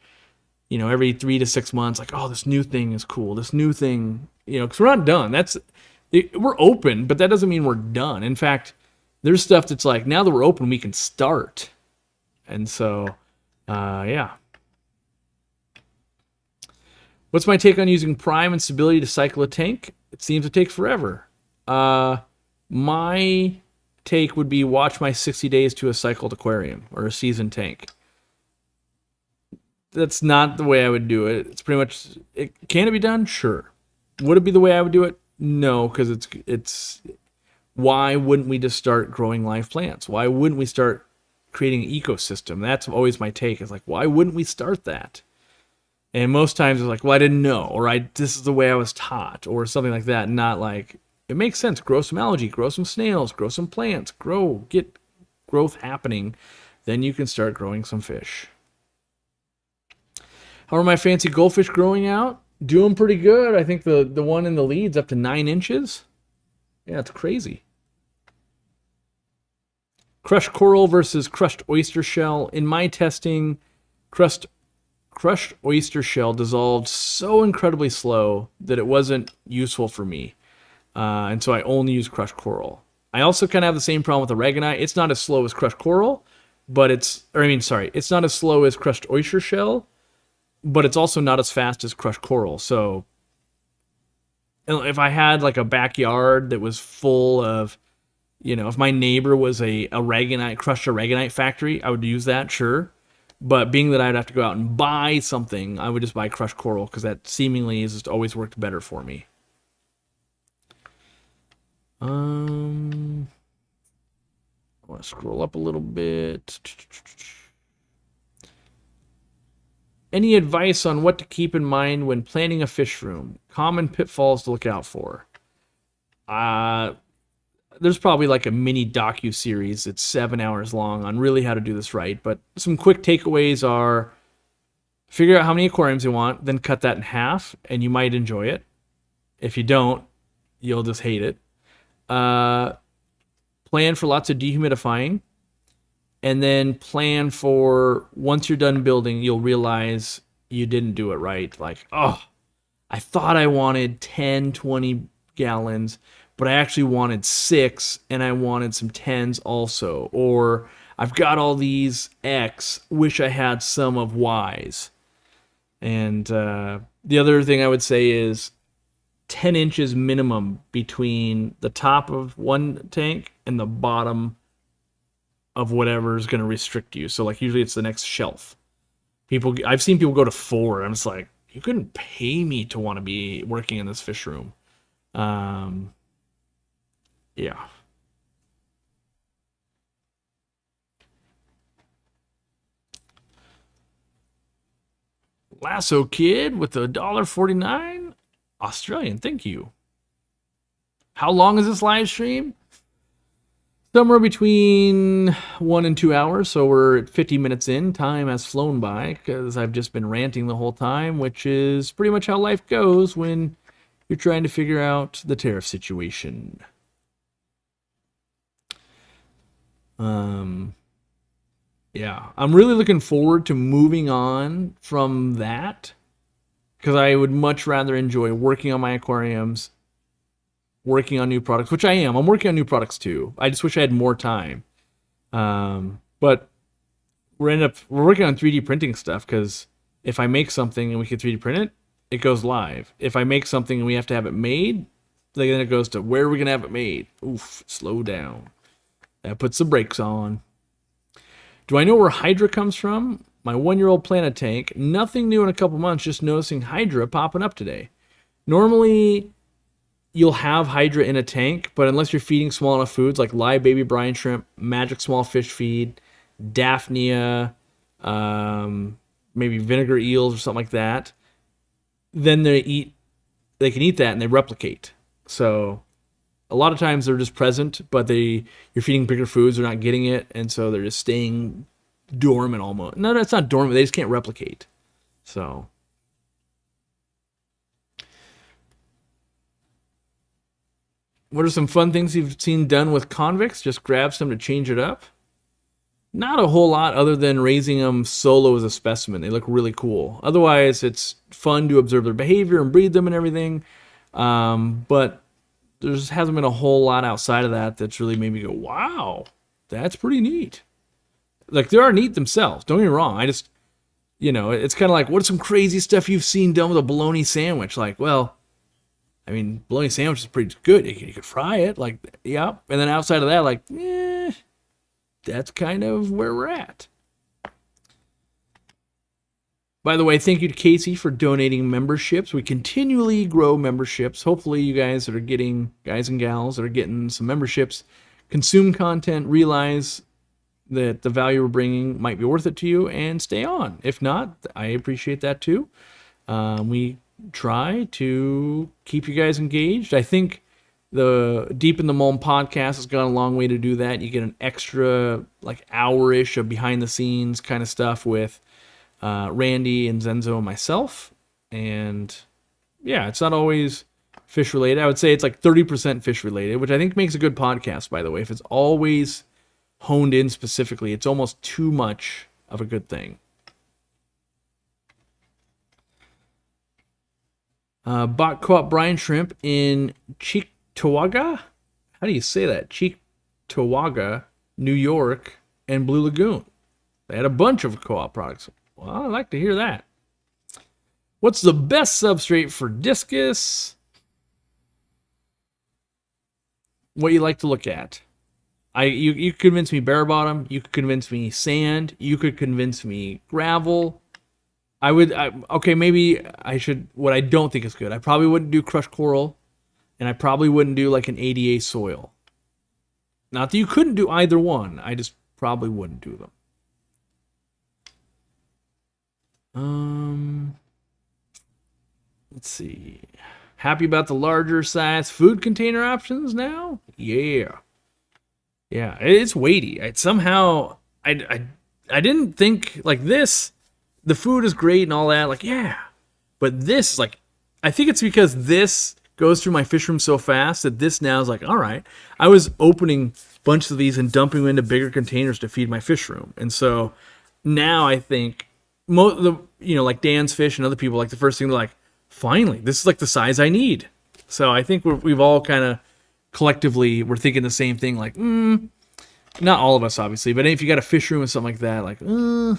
every 3 to 6 months. Like, oh, this new thing is cool. This new thing, because we're not done. We're open, but that doesn't mean we're done. In fact, there's stuff that's like, now that we're open, we can start. And so, yeah. What's my take on using prime and stability to cycle a tank? It seems to take forever. My take would be watch my 60 days to a cycled aquarium or a seasoned tank. That's not the way I would do it. It's pretty much, can it be done? Sure. Would it be the way I would do it? No, because it's why wouldn't we just start growing live plants? Why wouldn't we start creating an ecosystem? That's always my take. Is like, why wouldn't we start that? And most times it's like, well, I didn't know, or this is the way I was taught, or something like that. Not like, it makes sense. Grow some algae, grow some snails, grow some plants, get growth happening. Then you can start growing some fish. How are my fancy goldfish growing out? Doing pretty good. I think the one in the lead's up to 9 inches. Yeah, it's crazy. Crushed coral versus crushed oyster shell. In my testing, crushed oyster shell dissolved so incredibly slow that it wasn't useful for me. And so I only use crushed coral. I also kind of have the same problem with aragonite. It's not as slow as crushed coral, but it's not as slow as crushed oyster shell, but it's also not as fast as crushed coral. So if I had like a backyard that was full of, if my neighbor was a crushed aragonite factory, I would use that, sure. But being that I'd have to go out and buy something, I would just buy crushed coral because that seemingly has just always worked better for me. I want to scroll up a little bit. Any advice on what to keep in mind when planning a fish room? Common pitfalls to look out for. There's probably like a mini docu-series that's 7 hours long on really how to do this right. But some quick takeaways are figure out how many aquariums you want, then cut that in half, and you might enjoy it. If you don't, you'll just hate it. Plan for lots of dehumidifying. And then plan for, once you're done building, you'll realize you didn't do it right. Like, oh, I thought I wanted 10, 20 gallons, but I actually wanted 6, and I wanted some 10s also. Or I've got all these X, wish I had some of Y's. And the other thing I would say is 10 inches minimum between the top of one tank and the bottom of whatever is going to restrict you. So like usually it's the next shelf. I've seen people go to 4. I'm just like, you couldn't pay me to want to be working in this fish room. Yeah. Lasso Kid with $1.49. Australian, thank you. How long is this live stream? Somewhere between 1 and 2 hours, so we're at 50 minutes in. Time has flown by because I've just been ranting the whole time, which is pretty much how life goes when you're trying to figure out the tariff situation. Yeah, I'm really looking forward to moving on from that because I would much rather enjoy working on my aquariums, working on new products, which I am. I'm working on new products too. I just wish I had more time. But we're working on 3D printing stuff because if I make something and we can 3D print it, it goes live. If I make something and we have to have it made, then it goes to where are we gonna have it made? Oof, slow down. That puts the brakes on. Do I know where Hydra comes from? My 1-year-old Planet Tank. Nothing new in a couple months, just noticing Hydra popping up today. Normally, you'll have Hydra in a tank, but unless you're feeding small enough foods like live baby brine shrimp, magic small fish feed, Daphnia, maybe vinegar eels or something like that, then they can eat that and they replicate. So a lot of times they're just present, but you're feeding bigger foods, they're not getting it, and so they're just staying dormant almost. No, it's not dormant, they just can't replicate. So what are some fun things you've seen done with convicts? Just grab some to change it up? Not a whole lot other than raising them solo as a specimen. They look really cool. Otherwise, it's fun to observe their behavior and breed them and everything. But there hasn't been a whole lot outside of that that's really made me go, wow, that's pretty neat. Like, they are neat themselves. Don't get me wrong. I just, it's kind of like, what's some crazy stuff you've seen done with a bologna sandwich? Like, well, I mean, bologna sandwich is pretty good. You could fry it. Like, yeah. And then outside of that, like, that's kind of where we're at. By the way, thank you to Casey for donating memberships. We continually grow memberships. Hopefully you guys and gals that are getting some memberships, consume content, realize that the value we're bringing might be worth it to you, and stay on. If not, I appreciate that too. We try to keep you guys engaged. I think the Deep in the Mulm podcast has gone a long way to do that. You get an extra hour-ish of behind-the-scenes kind of stuff with Randy and Zenzo and myself. And yeah, it's not always fish-related. I would say it's 30% fish-related, which I think makes a good podcast, by the way. If it's always honed in specifically, it's almost too much of a good thing. Bought co-op brine shrimp in Cheektowaga? How do you say that? Cheektowaga, New York, and Blue Lagoon. They had a bunch of co-op products. Well, I'd like to hear that. What's the best substrate for discus? What you like to look at. You could convince me bare bottom. You could convince me sand. You could convince me gravel. Maybe I should. What I don't think is good. I probably wouldn't do crushed coral, and I probably wouldn't do an ADA soil. Not that you couldn't do either one. I just probably wouldn't do them. Let's see. Happy about the larger size food container options now? Yeah. Yeah, it's weighty. I didn't think this. The food is great and all that. Yeah. But this is I think it's because this goes through my fish room so fast that this now is all right. I was opening bunches of these and dumping them into bigger containers to feed my fish room. And so now I think Dan's Fish and other people, the first thing they're finally, this is the size I need. So I think we've all kind of collectively, we're thinking the same thing. Not all of us, obviously, but if you got a fish room or something like that,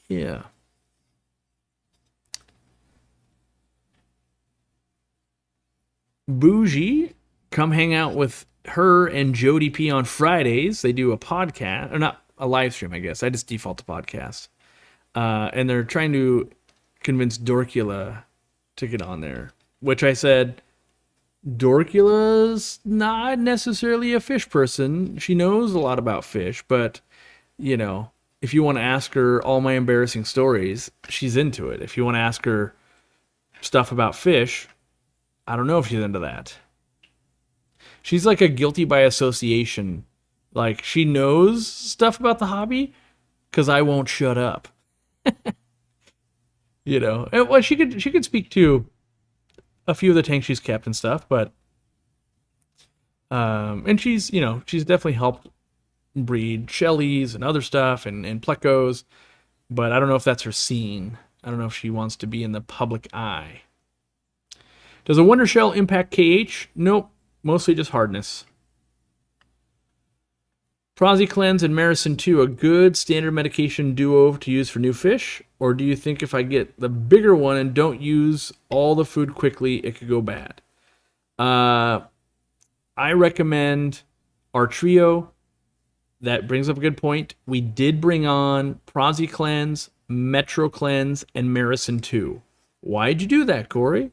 yeah. Bougie, come hang out with her and Jody P on Fridays. They do a podcast, or not a live stream, I guess. I just default to podcast. And they're trying to convince Dorcula to get on there, which I said, Dorcula's not necessarily a fish person. She knows a lot about fish, but, if you want to ask her all my embarrassing stories, she's into it. If you want to ask her stuff about fish, I don't know if she's into that. She's like a guilty by association. Like, she knows stuff about the hobby because I won't shut up. You know, and, well, she could speak to a few of the tanks she's kept and stuff, but and she's definitely helped breed Shelleys and other stuff and Plecos, but I don't know if that's her scene. I don't know if she wants to be in the public eye. Does a Wonder Shell impact KH? Nope, mostly just hardness. Cleanse and Maricin 2 a good standard medication duo to use for new fish? Or do you think if I get the bigger one and don't use all the food quickly, it could go bad? I recommend our trio. That brings up a good point. We did bring on Cleanse, Metro Cleanse, and Maricin 2. Why'd you do that, Corey?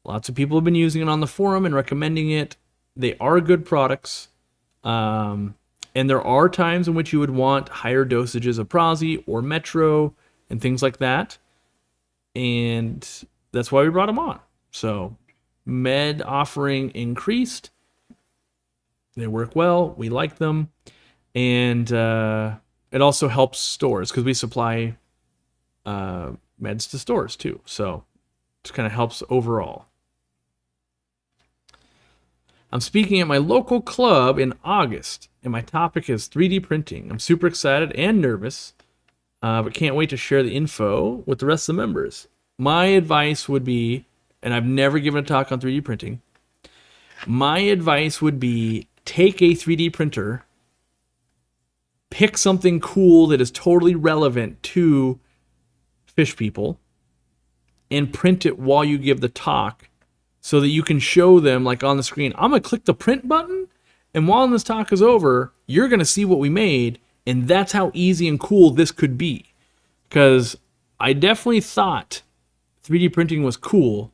Lots of people have been using it on the forum and recommending it. They are good products. And there are times in which you would want higher dosages of Prazi or Metro and things like that. And that's why we brought them on. So, med offering increased. They work well. We like them. And it also helps stores because we supply meds to stores too. So, it kind of helps overall. I'm speaking at my local club in August, and my topic is 3D printing. I'm super excited and nervous, but can't wait to share the info with the rest of the members. My advice would be, and I've never given a talk on 3D printing, my advice would be take a 3D printer, pick something cool that is totally relevant to fish people, and print it while you give the talk, so that you can show them, like on the screen, I'm going to click the print button, and while this talk is over, you're going to see what we made, and that's how easy and cool this could be. Because I definitely thought 3D printing was cool.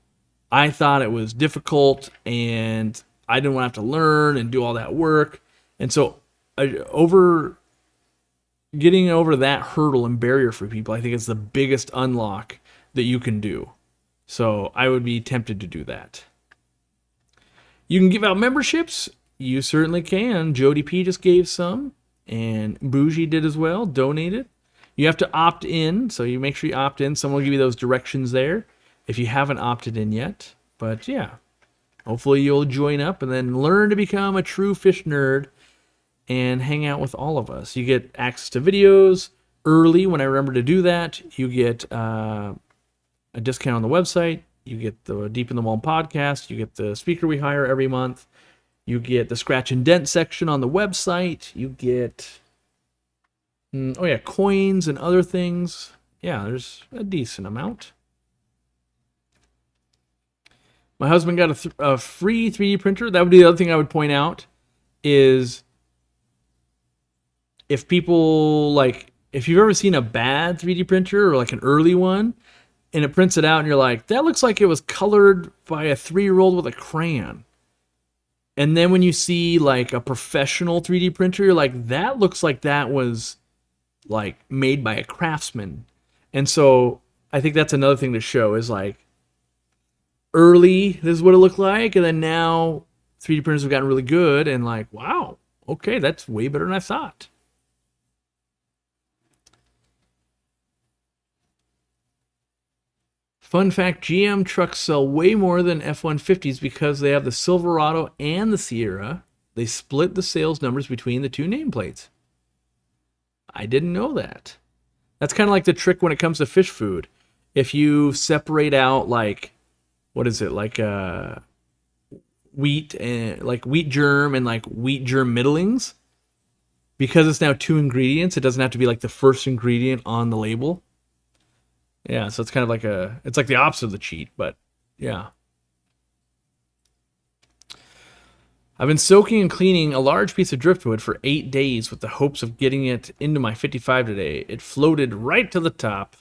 I thought it was difficult, and I didn't want to have to learn and do all that work. And so getting over that hurdle and barrier for people, I think is the biggest unlock that you can do. So I would be tempted to do that. You can give out memberships. You certainly can. Jody P just gave some, and Bougie did as well, donated. You have to opt in, so you make sure you opt in. Someone will give you those directions there if you haven't opted in yet. But yeah, hopefully you'll join up and then learn to become a true fish nerd and hang out with all of us. You get access to videos early when I remember to do that. You get a discount on the website. You get the Deep in the Wall podcast. You get the speaker we hire every month. You get the scratch and dent section on the website. You get, coins and other things. Yeah, there's a decent amount. My husband got a free 3D printer. That would be the other thing I would point out is if people if you've ever seen a bad 3D printer or like an early one, and it prints it out and you're like, that looks like it was colored by a 3-year-old with a crayon. And then when you see like a professional 3D printer, you're like, that looks like that was like made by a craftsman. And so I think that's another thing to show is like early, this is what it looked like. And then now 3D printers have gotten really good and like, wow, okay, that's way better than I thought. Fun fact, GM trucks sell way more than F-150s because they have the Silverado and the Sierra. They split the sales numbers between the two nameplates. I didn't know that. That's kind of like the trick when it comes to fish food. If you separate out like, what is it, like wheat and like wheat germ and like wheat germ middlings, because it's now 2 ingredients, it doesn't have to be like the first ingredient on the label. Yeah, so it's kind of like it's like the opposite of the cheat, but yeah. I've been soaking and cleaning a large piece of driftwood for 8 days with the hopes of getting it into my 55 today. It floated right to the top.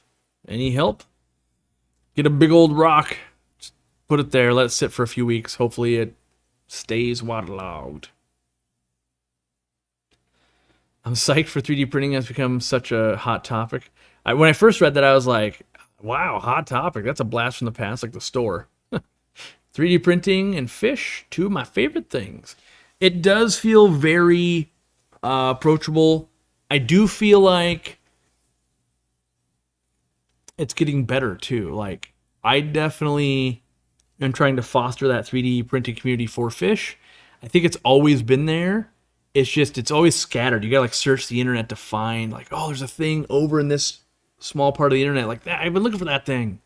Any help? Get a big old rock, just put it there, let it sit for a few weeks. Hopefully it stays waterlogged. I'm psyched for 3D printing has become such a hot topic. When I first read that, I was like, wow, hot topic. That's a blast from the past, like the store. 3D printing and fish, two of my favorite things. It does feel very approachable. I do feel like it's getting better too. Like, I definitely am trying to foster that 3D printing community for fish. I think it's always been there. It's just, it's always scattered. You gotta like search the internet to find like, oh, there's a thing over in this small part of the internet like that. I've been looking for that thing.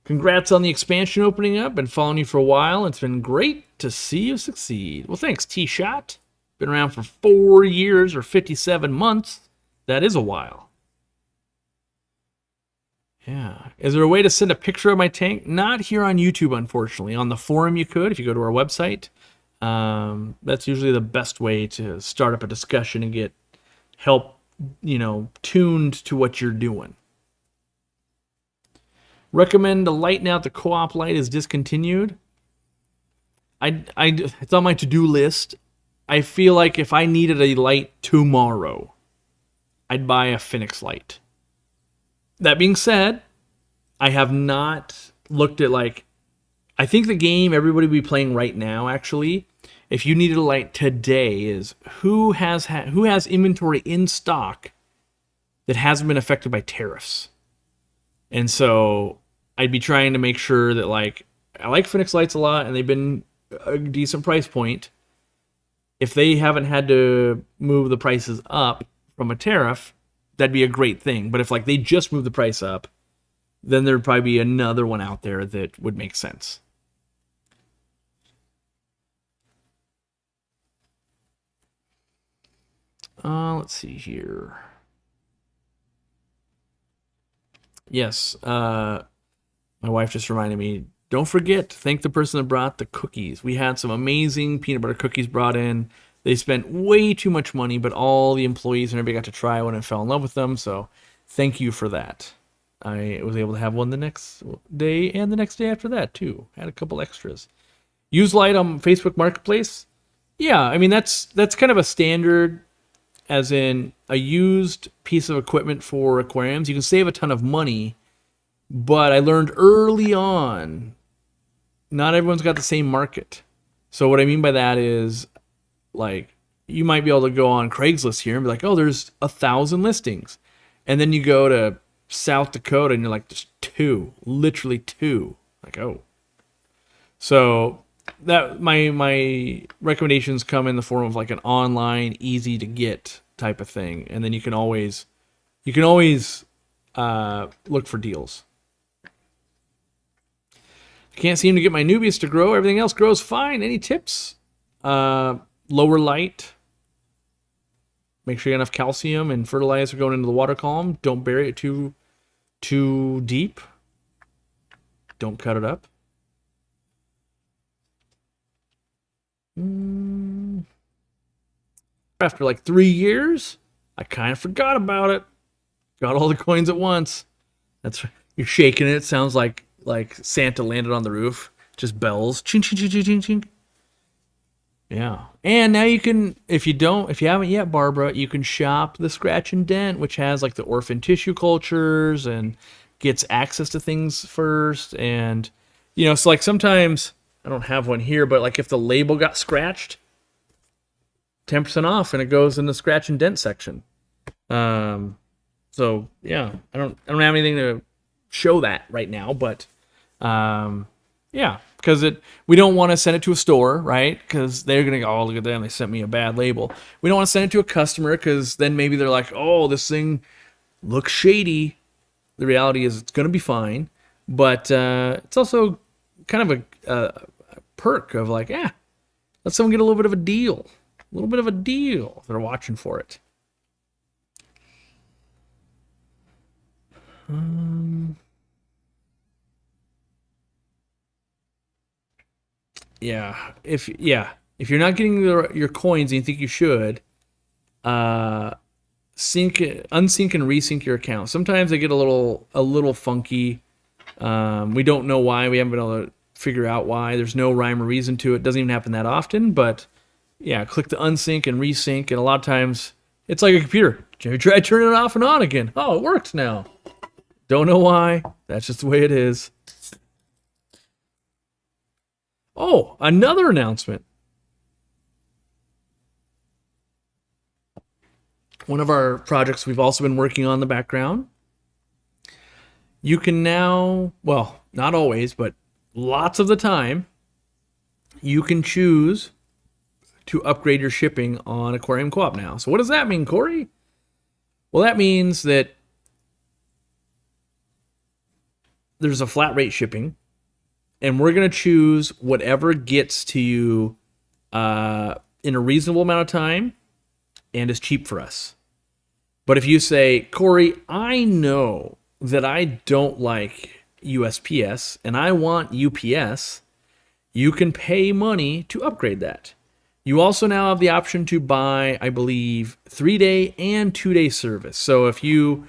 Congrats on the expansion opening up. Been following you for a while. It's been great to see you succeed. Well, thanks, T-Shot. Been around for 4 years or 57 months. That is a while. Yeah. Is there a way to send a picture of my tank? Not here on YouTube, unfortunately. On the forum you could, if you go to our website. That's usually the best way to start up a discussion and get help, tuned to what you're doing. Recommend a light now. The co-op light is discontinued. It's on my to-do list. I feel like if I needed a light tomorrow, I'd buy a Phoenix light. That being said, I have not looked at I think the game everybody will be playing right now, actually, if you needed a light today, is who has inventory in stock that hasn't been affected by tariffs. And so I'd be trying to make sure that I like Phoenix lights a lot, and they've been a decent price point. If they haven't had to move the prices up from a tariff, that'd be a great thing. But if they just move the price up, then there'd probably be another one out there that would make sense. Let's see here. Yes, my wife just reminded me, don't forget to thank the person that brought the cookies. We had some amazing peanut butter cookies brought in. They spent way too much money, but all the employees and everybody got to try one and fell in love with them. So thank you for that. I was able to have one the next day and the next day after that too. Had a couple extras. Use light on Facebook Marketplace. Yeah, I mean that's kind of a standard, as in a used piece of equipment for aquariums. You can save a ton of money, but I learned early on, not everyone's got the same market. So what I mean by that is, you might be able to go on Craigslist here and be like, oh, there's 1,000 listings. And then you go to South Dakota and you're like, there's 2, literally 2. Oh. So that my recommendations come in the form of an online, easy to get type of thing. And then you can always look for deals. I can't seem to get my newbies to grow. Everything else grows fine. Any tips? Lower light. Make sure you have enough calcium and fertilizer going into the water column. Don't bury it too deep. Don't cut it up. After 3 years, I kind of forgot about it. Got all the coins at once. That's you're shaking it. It sounds like Santa landed on the roof. Just bells. Ching, ching, ching, ching, ching, ching. Yeah. And now you can, if you haven't yet, Barbara, you can shop the Scratch and Dent, which has the orphan tissue cultures and gets access to things first. And, so sometimes, I don't have one here, but if the label got scratched, 10% off, and it goes in the Scratch and Dent section. So yeah, I don't have anything to show that right now, but yeah, because we don't want to send it to a store, right? Because they're gonna go, oh, look at them, they sent me a bad label. We don't want to send it to a customer because then maybe they're like, oh, this thing looks shady. The reality is it's gonna be fine, but it's also kind of a perk of let someone get a little bit of a deal. A little bit of a deal if they're watching for it. Yeah, if you're not getting your coins and you think you should, unsync and resync your account. Sometimes they get a little funky. We don't know why. We haven't been able to figure out why. There's no rhyme or reason to it. Doesn't even happen that often, but yeah, click the unsync and resync, and a lot of times it's like a computer. You try turning it off and on again. Oh, it works now. Don't know why. That's just the way it is. Oh, another announcement. One of our projects we've also been working on in the background. You can now, well, not always, but lots of the time, you can choose to upgrade your shipping on Aquarium Co-op now. So what does that mean, Corey? Well, that means that there's a flat rate shipping, and we're going to choose whatever gets to you in a reasonable amount of time and is cheap for us. But if you say, Corey, I know that I don't like USPS and I want UPS, you can pay money to upgrade that. You also now have the option to buy, I believe, 3-day and 2-day service. So if you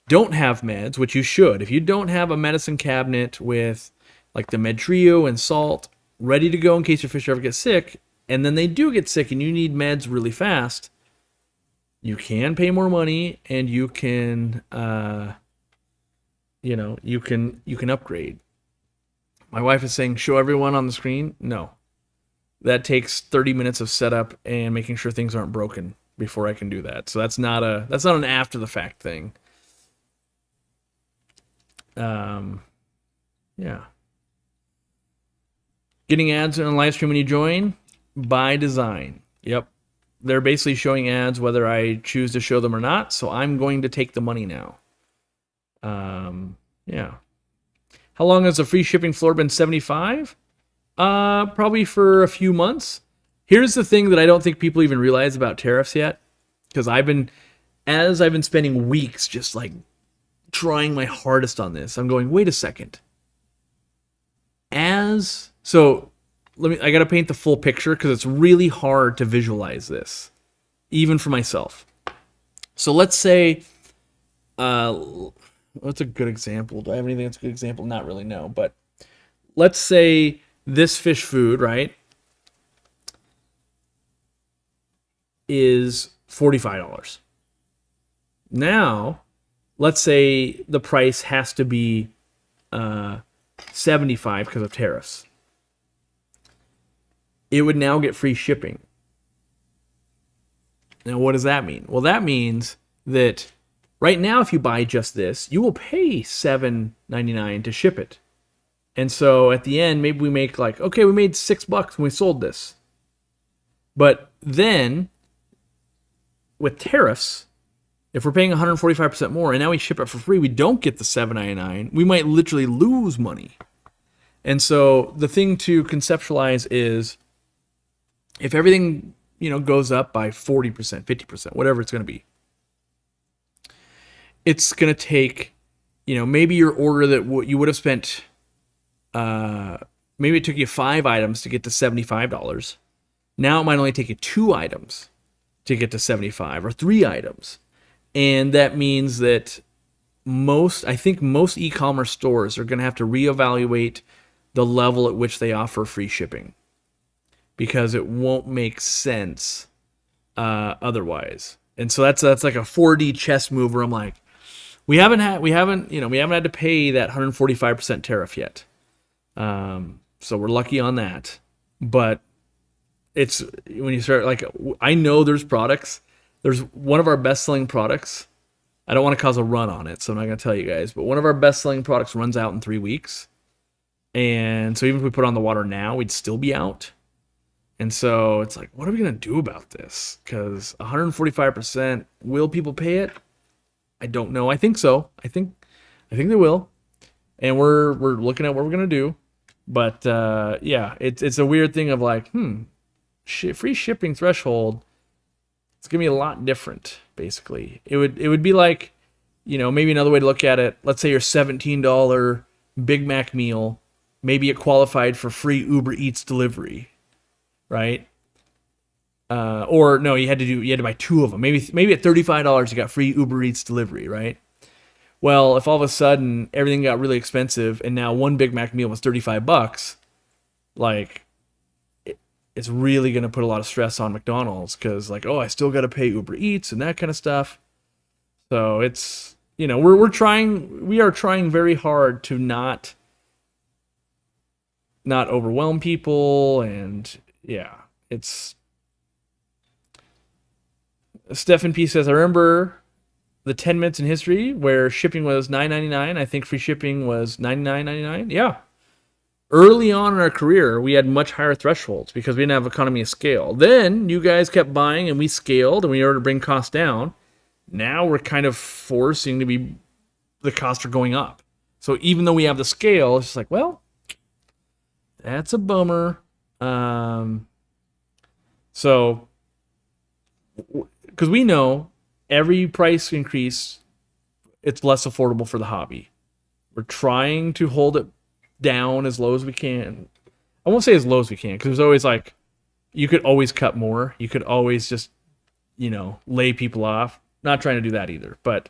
don't have meds, which you should, if you don't have a medicine cabinet with like the Med Trio and salt ready to go in case your fish ever get sick, and then they do get sick and you need meds really fast, you can pay more money and you can, you can upgrade. My wife is saying, show everyone on the screen. No, that takes 30 minutes of setup and making sure things aren't broken before I can do that. So that's not an after the fact thing. Yeah. Getting ads on a live stream when you join by design. Yep. They're basically showing ads whether I choose to show them or not. So I'm going to take the money now. Yeah. How long has the free shipping floor been 75? Probably for a few months. Here's the thing that I don't think people even realize about tariffs yet. Because I've been spending weeks just like trying my hardest on this. I'm going, wait a second. I got to paint the full picture because it's really hard to visualize this, even for myself. So let's say, what's a good example? Do I have anything that's a good example? Not really, no. But let's say this fish food, right, is $45. Now, let's say the price has to be $75 because of tariffs. It would now get free shipping. Now, what does that mean? Well, that means that right now, if you buy just this, you will pay $7.99 to ship it. And so at the end, maybe we make like, okay, we made $6 when we sold this. But then with tariffs, if we're paying 145% more and now we ship it for free, we don't get the $7.99. We might literally lose money. And so the thing to conceptualize is if everything, goes up by 40%, 50%, whatever it's going to be, it's going to take, maybe your order that you would have spent, maybe it took you 5 items to get to $75. Now it might only take you 2 items to get to 75 or 3 items. And that means that most e-commerce stores are going to have to reevaluate the level at which they offer free shipping because it won't make sense otherwise. And so that's like a 4D chess move where I'm like, we haven't had to pay that 145% tariff yet. So we're lucky on that. But it's when you start, like, I know there's one of our best-selling products. I don't want to cause a run on it, so I'm not going to tell you guys. But one of our best-selling products runs out in 3 weeks. And so even if we put it on the water now, we'd still be out. And so it's like, what are we going to do about this? Because 145%, will people pay it? I don't know. I think so. I think they will. And we're looking at what we're going to do. But yeah, it's a weird thing of like, free shipping threshold, it's going to be a lot different, basically. It would be like, maybe another way to look at it, let's say your $17 Big Mac meal, maybe it qualified for free Uber Eats delivery, right? Or no, you had to buy 2 of them. Maybe at $35 you got free Uber Eats delivery, right? Well, if all of a sudden everything got really expensive and now one Big Mac meal was $35, like it's really going to put a lot of stress on McDonald's because, like, oh, I still got to pay Uber Eats and that kind of stuff. So it's, we are trying very hard to not overwhelm people, and yeah, it's. Stephen P says, I remember the 10 minutes in history where shipping was $9.99. I think free shipping was $99.99. Yeah. Early on in our career, we had much higher thresholds because we didn't have economy of scale. Then you guys kept buying and we scaled and we ordered to bring costs down. Now we're kind of forcing to be, the costs are going up. So even though we have the scale, it's just like, well, that's a bummer. So, because we know every price increase, it's less affordable for the hobby. We're trying to hold it down as low as we can. I won't say as low as we can, because there's always like, you could always cut more. You could always just, lay people off. Not trying to do that either, but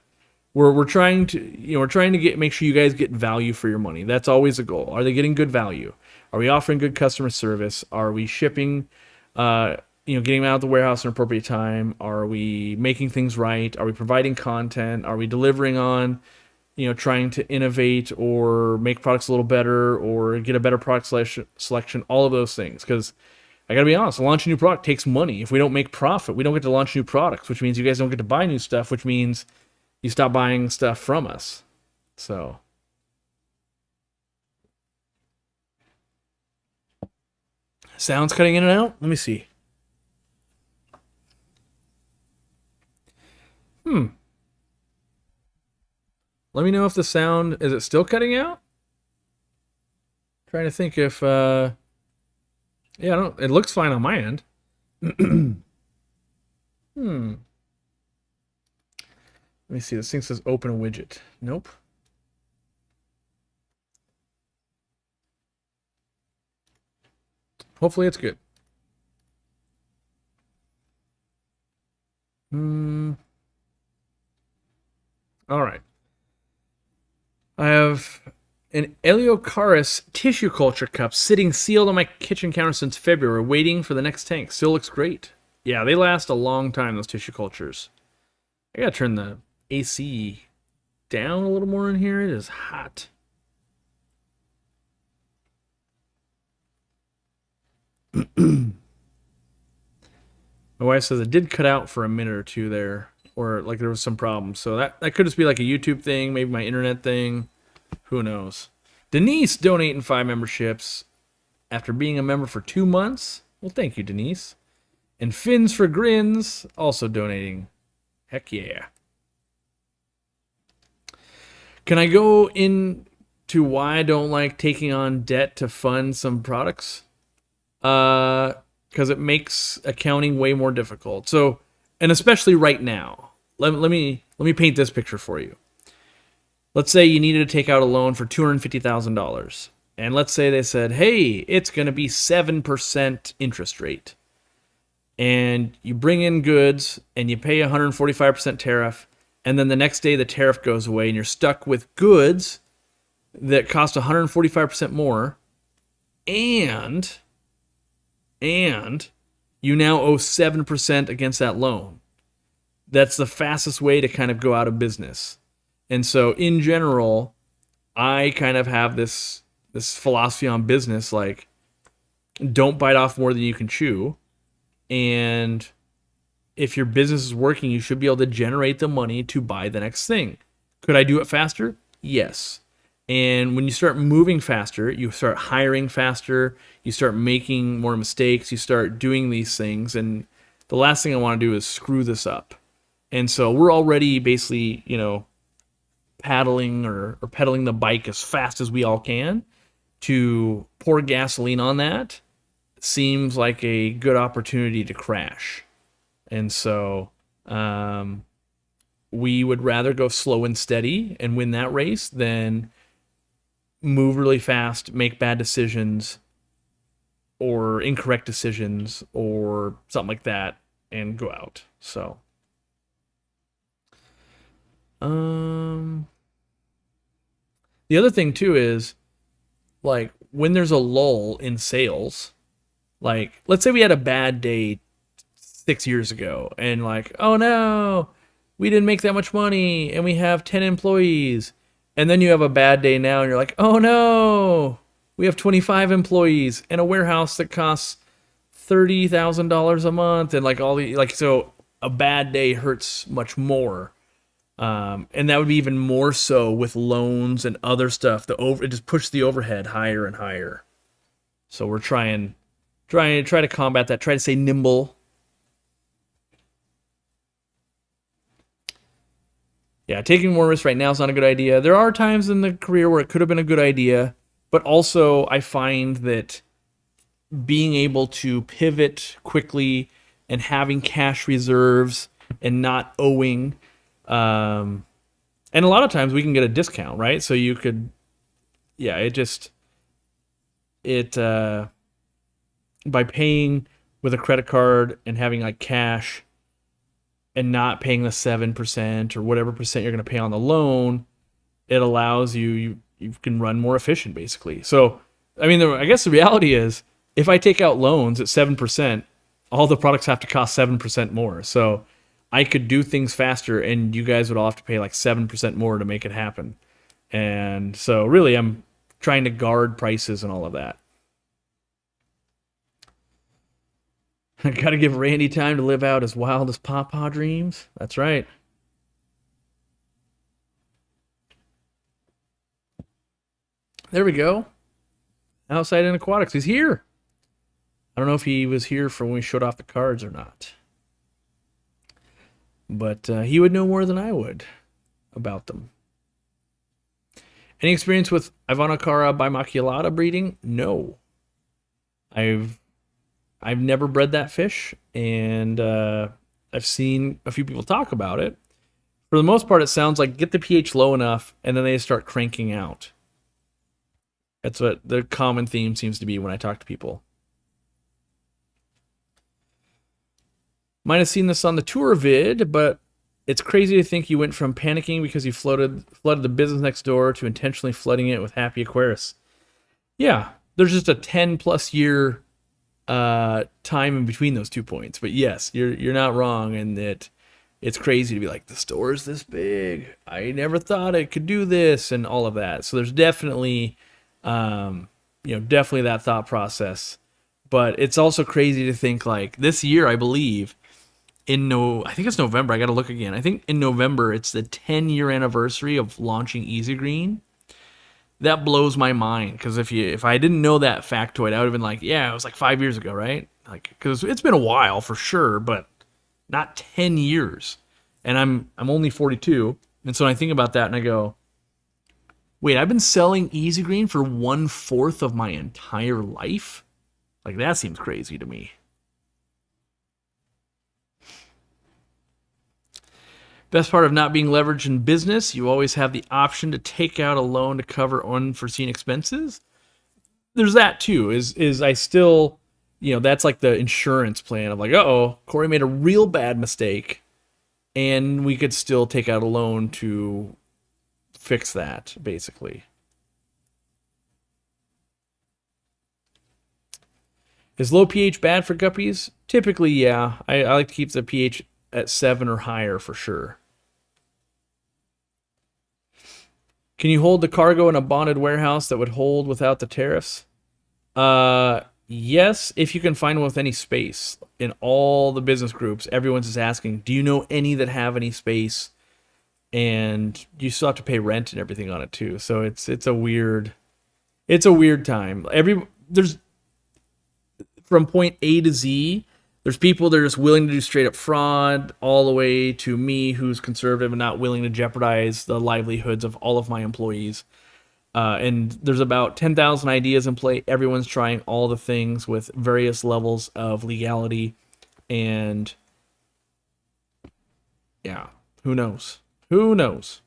we're trying to, make sure you guys get value for your money. That's always a goal. Are they getting good value? Are we offering good customer service? Are we shipping, getting them out of the warehouse in an appropriate time? Are we making things right? Are we providing content? Are we delivering on, trying to innovate or make products a little better or get a better product selection, all of those things. Because I gotta be honest, launch a new product takes money. If we don't make profit, we don't get to launch new products, which means you guys don't get to buy new stuff, which means you stop buying stuff from us. So sounds cutting in and out. Let me see. Let me know if the sound, is it still cutting out? Trying to think if yeah, it looks fine on my end. Let me see. This thing says open a widget. Nope. Hopefully it's good. All right. I have an Eliocaris tissue culture cup sitting sealed on my kitchen counter since February, waiting for the next tank. Still looks great. Yeah, they last a long time, those tissue cultures. I gotta turn the AC down a little more in here. It is hot. My wife says it did cut out for a minute or two there, or like there was some problems. So that could just be like a YouTube thing, maybe my internet thing. Who knows? Denise donating 5 memberships after being a member for 2 months. Well, thank you, Denise. And Fins for Grins also donating. Heck yeah. Can I go into why I don't like taking on debt to fund some products? Because it makes accounting way more difficult. So, and especially right now. Let me paint this picture for you. Let's say you needed to take out a loan for $250,000. And let's say they said, hey, it's going to be 7% interest rate. And you bring in goods and you pay 145% tariff. And then the next day the tariff goes away and you're stuck with goods that cost 145% more. And you now owe 7% against that loan. That's the fastest way to kind of go out of business. And so in general, I kind of have this philosophy on business, like, don't bite off more than you can chew. And if your business is working, you should be able to generate the money to buy the next thing. Could I do it faster? Yes. And when you start moving faster, you start hiring faster, you start making more mistakes, you start doing these things. And the last thing I want to do is screw this up. And so we're already basically, paddling or pedaling the bike as fast as we all can. To pour gasoline on that seems like a good opportunity to crash. And so we would rather go slow and steady and win that race than move really fast, make bad decisions or incorrect decisions or something like that and go out. So the other thing too is, like, when there's a lull in sales, Like, let's say we had a bad day 6 years ago, and like, oh no, we didn't make that much money, and we have 10 employees. And then you have a bad day now, and you're like, oh no, we have 25 employees and a warehouse that costs $30,000 a month, and like all the like, so a bad day hurts much more. And that would be even more so with loans and other stuff. It just pushes the overhead higher and higher. So we're trying to combat that. Try to stay nimble. Yeah, taking more risks right now is not a good idea. There are times in the career where it could have been a good idea, but also I find that being able to pivot quickly and having cash reserves and not owing, and a lot of times we can get a discount, right? So you could, yeah, by paying with a credit card and having like cash and not paying the 7% or whatever percent you're going to pay on the loan, it allows you can run more efficient basically. So, I mean, I guess the reality is if I take out loans at 7%, all the products have to cost 7% more. So I could do things faster and you guys would all have to pay like 7% more to make it happen. And so really I'm trying to guard prices and all of that. I gotta give Randy time to live out his wildest pawpaw dreams. That's right. There we go. Outside in Aquatics. He's here. I don't know if he was here for when we showed off the cards or not. But he would know more than I would about them. Any experience with Ivanocara bimaculata breeding? No. I've never bred that fish, and I've seen a few people talk about it. For the most part, it sounds like get the pH low enough, and then they start cranking out. That's what the common theme seems to be when I talk to people. Might have seen this on the tour vid, but it's crazy to think you went from panicking because you flooded the business next door to intentionally flooding it with happy Aquarius. Yeah, there's just a 10+ year time in between those 2 points. But yes, you're not wrong in that it's crazy to be like, the store is this big. I never thought it could do this and all of that. So there's definitely, definitely that thought process. But it's also crazy to think like this year, I believe, I think it's November. I got to look again. I think in November, it's the 10-year anniversary of launching Easy Green. That blows my mind because if I didn't know that factoid, I would have been like, yeah, it was like 5 years ago, right? Like, because it's been a while for sure, but not 10 years. And I'm only 42, and so I think about that and I go, wait, I've been selling Easy Green for 1/4 of my entire life? Like, that seems crazy to me. Best part of not being leveraged in business, you always have the option to take out a loan to cover unforeseen expenses. There's that too, is I still, that's like the insurance plan of like, uh-oh, Corey made a real bad mistake, and we could still take out a loan to fix that, basically. Is low pH bad for guppies? Typically, yeah. I like to keep the pH at 7 or higher for sure. Can you hold the cargo in a bonded warehouse that would hold without the tariffs? Yes, if you can find one with any space. In all the business groups, everyone's just asking, do you know any that have any space? And you still have to pay rent and everything on it too. So it's a weird time. There's from point A to Z, there's people that are just willing to do straight up fraud, all the way to me who's conservative and not willing to jeopardize the livelihoods of all of my employees. And there's about 10,000 ideas in play. Everyone's trying all the things with various levels of legality. And yeah, who knows? Who knows?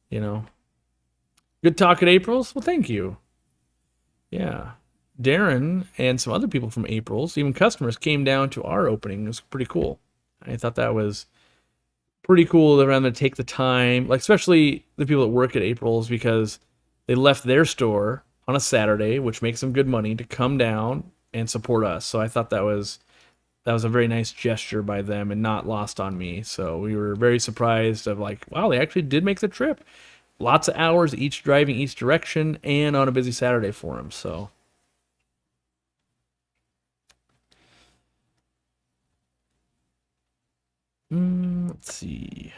Good talk at April's? Well, thank you. Yeah. Darren and some other people from April's, even customers, came down to our opening. It was pretty cool. I thought that was pretty cool around to take the time, like especially the people that work at April's, because they left their store on a Saturday, which makes them good money, to come down and support us. So I thought that was a very nice gesture by them and not lost on me. So we were very surprised of like, wow, they actually did make the trip. Lots of hours each driving each direction and on a busy Saturday for them. So let's see.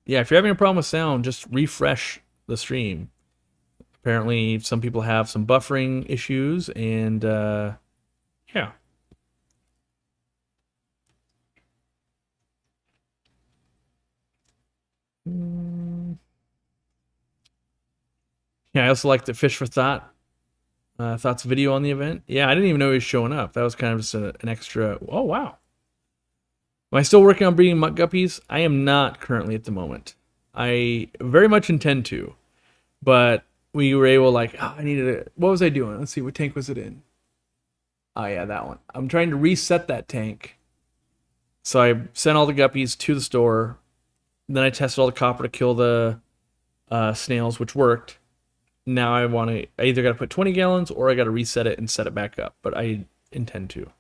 Yeah, if you're having a problem with sound, just refresh the stream. Apparently, some people have some buffering issues, and yeah. Mm. Yeah, I also like the Fish for Thought Thoughts video on the event. Yeah, I didn't even know he was showing up. That was kind of just an extra. Oh wow. Am I still working on breeding muck guppies? I am not currently at the moment. I very much intend to, but we were able like I needed a. What was I doing? Let's see, what tank was it in? Oh yeah, that one. I'm trying to reset that tank. So I sent all the guppies to the store. Then I tested all the copper to kill the snails, which worked. Now I either got to put 20 gallons or I got to reset it and set it back up. But I intend to.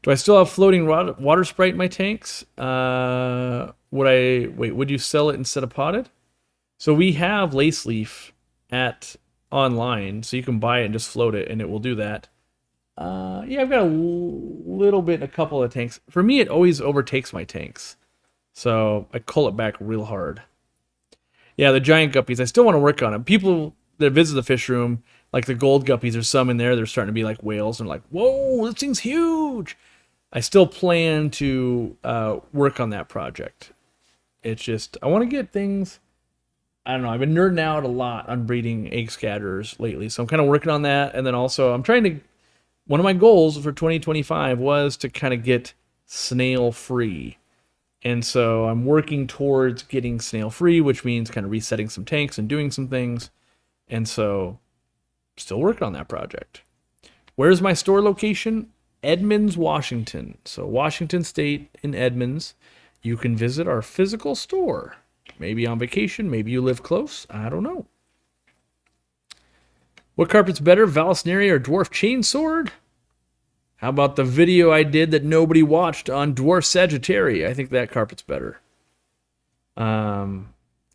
Do I still have floating water sprite in my tanks? Would you sell it instead of potted? So we have lace leaf at online, so you can buy it and just float it, and it will do that. Yeah, I've got a little bit in a couple of tanks. For me, it always overtakes my tanks, so I cull it back real hard. Yeah, the giant guppies, I still want to work on them. People that visit the fish room, like the gold guppies, there's some in there, they're starting to be like whales, and like, whoa, this thing's huge. I still plan to work on that project. It's just, I want to get things, I don't know, I've been nerding out a lot on breeding egg scatterers lately, so I'm kind of working on that, and then also I'm trying to, one of my goals for 2025 was to kind of get snail free. And so I'm working towards getting snail free, which means kind of resetting some tanks and doing some things. And so still working on that project. Where's my store location? Edmonds, Washington. So Washington State in Edmonds. You can visit our physical store. Maybe on vacation, maybe you live close. I don't know. What carpet's better, Vallisneria or Dwarf Chainsword? How about the video I did that nobody watched on Dwarf Sagittari? I think that carpet's better. I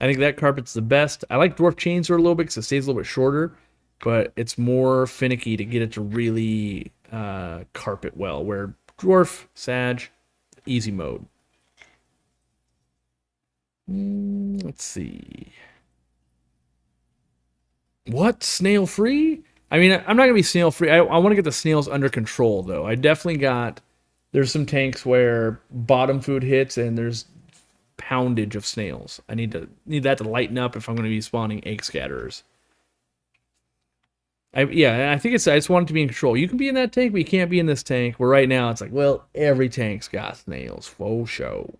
think that carpet's the best. I like Dwarf Chainsword a little bit because it stays a little bit shorter, but it's more finicky to get it to really carpet well, where Dwarf, Sag, easy mode. Let's see. What? Snail free? I mean, I'm not going to be snail free. I want to get the snails under control, though. I definitely got, there's some tanks where bottom food hits and there's poundage of snails. I need that to lighten up if I'm going to be spawning egg scatterers. I think I just want it to be in control. You can be in that tank, but you can't be in this tank. Where right now it's like, well, every tank's got snails, faux show.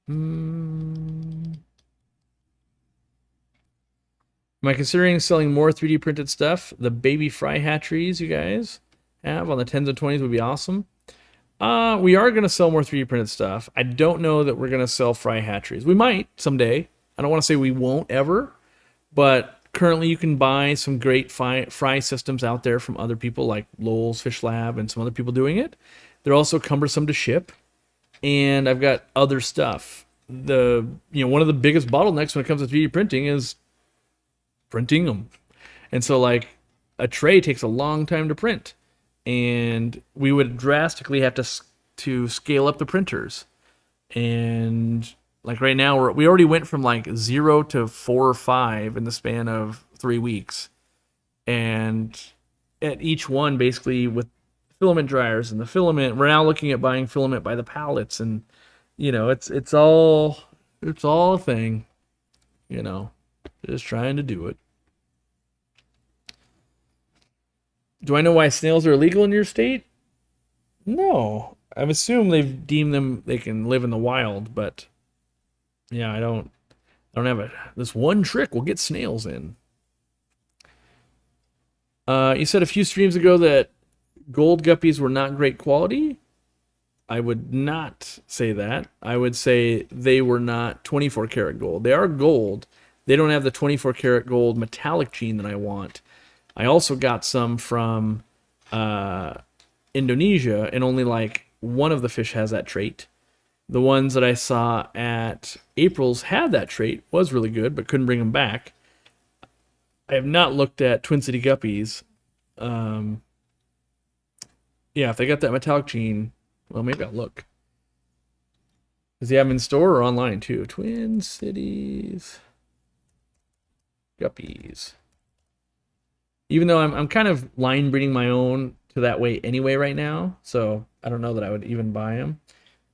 Am I considering selling more 3D printed stuff? The baby fry hatcheries you guys have on the 10s and 20s would be awesome. We are going to sell more 3D printed stuff. I don't know that we're going to sell fry hatcheries. We might someday. I don't want to say we won't ever, but currently you can buy some great fry systems out there from other people like Lowell's Fish Lab and some other people doing it. They're also cumbersome to ship, and I've got other stuff. One of the biggest bottlenecks when it comes to 3D printing is printing them. And so like a tray takes a long time to print, and we would drastically have to scale up the printers. And like right now we already went from like 0 to 4 or 5 in the span of 3 weeks. And at each one, basically with filament dryers and the filament, we're now looking at buying filament by the pallets, and it's all a thing, just trying to do it. Do I know why snails are illegal in your state? No. I've assumed they've deemed them, they can live in the wild, but yeah, I don't have it. This one trick will get snails in. You said a few streams ago that gold guppies were not great quality. I would not say that. I would say they were not 24 karat gold. They are gold. they don't have the 24 karat gold metallic gene that I want. I also got some from Indonesia, and only like one of the fish has that trait. The ones that I saw at April's had that trait, was really good, but couldn't bring them back. I have not looked at Twin City Guppies. Yeah, if they got that metallic gene, well, maybe I'll look. Does he have them in store or online too? Twin Cities Guppies. Even though I'm kind of line breeding my own to that way anyway right now, so I don't know that I would even buy him.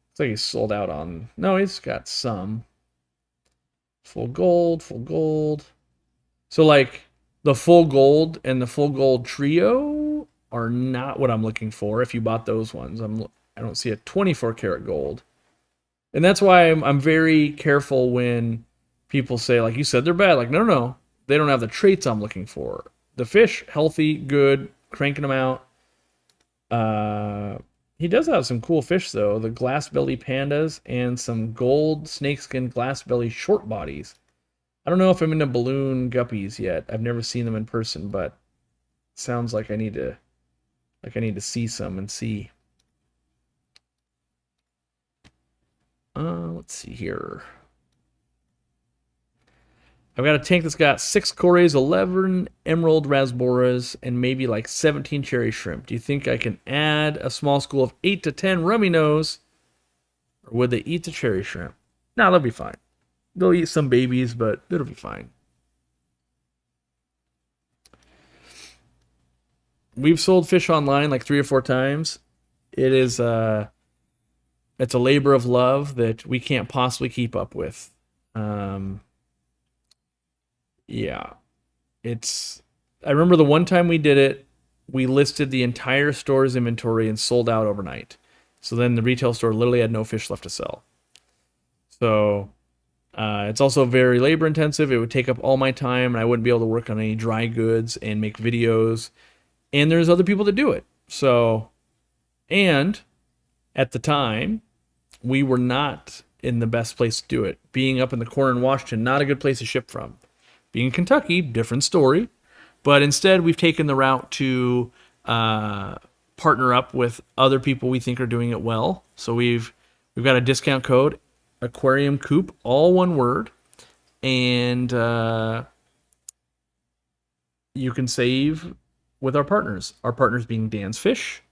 Looks like he's sold out on. No, he's got some. Full gold, full gold. So like the full gold and the full gold trio are not what I'm looking for. If you bought those ones, I don't see a 24 karat gold. And that's why I'm very careful when people say, like you said, they're bad. Like, no, they don't have the traits I'm looking for. The fish, healthy, good, cranking them out. He does have some cool fish, though. The glass belly pandas and some gold snakeskin glass belly short bodies. I don't know if I'm into balloon guppies yet. I've never seen them in person, but it sounds like I need to see some and see. Let's see here. I've got a tank that's got 6 Kore's, 11 emerald rasboras, and maybe like 17 cherry shrimp. Do you think I can add a small school of 8 to 10 rummy nose? Or would they eat the cherry shrimp? No, they'll be fine. They'll eat some babies, but it'll be fine. We've sold fish online like 3 or 4 times. It is it's a labor of love that we can't possibly keep up with. Yeah. I remember the one time we did it, we listed the entire store's inventory and sold out overnight. So then the retail store literally had no fish left to sell. So it's also very labor intensive. It would take up all my time, and I wouldn't be able to work on any dry goods and make videos. And there's other people that do it. So, and at the time, we were not in the best place to do it. Being up in the corner in Washington, not a good place to ship from. Being in Kentucky, different story. But instead, we've taken the route to partner up with other people we think are doing it well. So we've got a discount code, Aquarium Coop, all one word. And you can save with our partners. Our partners being Dan's Fish,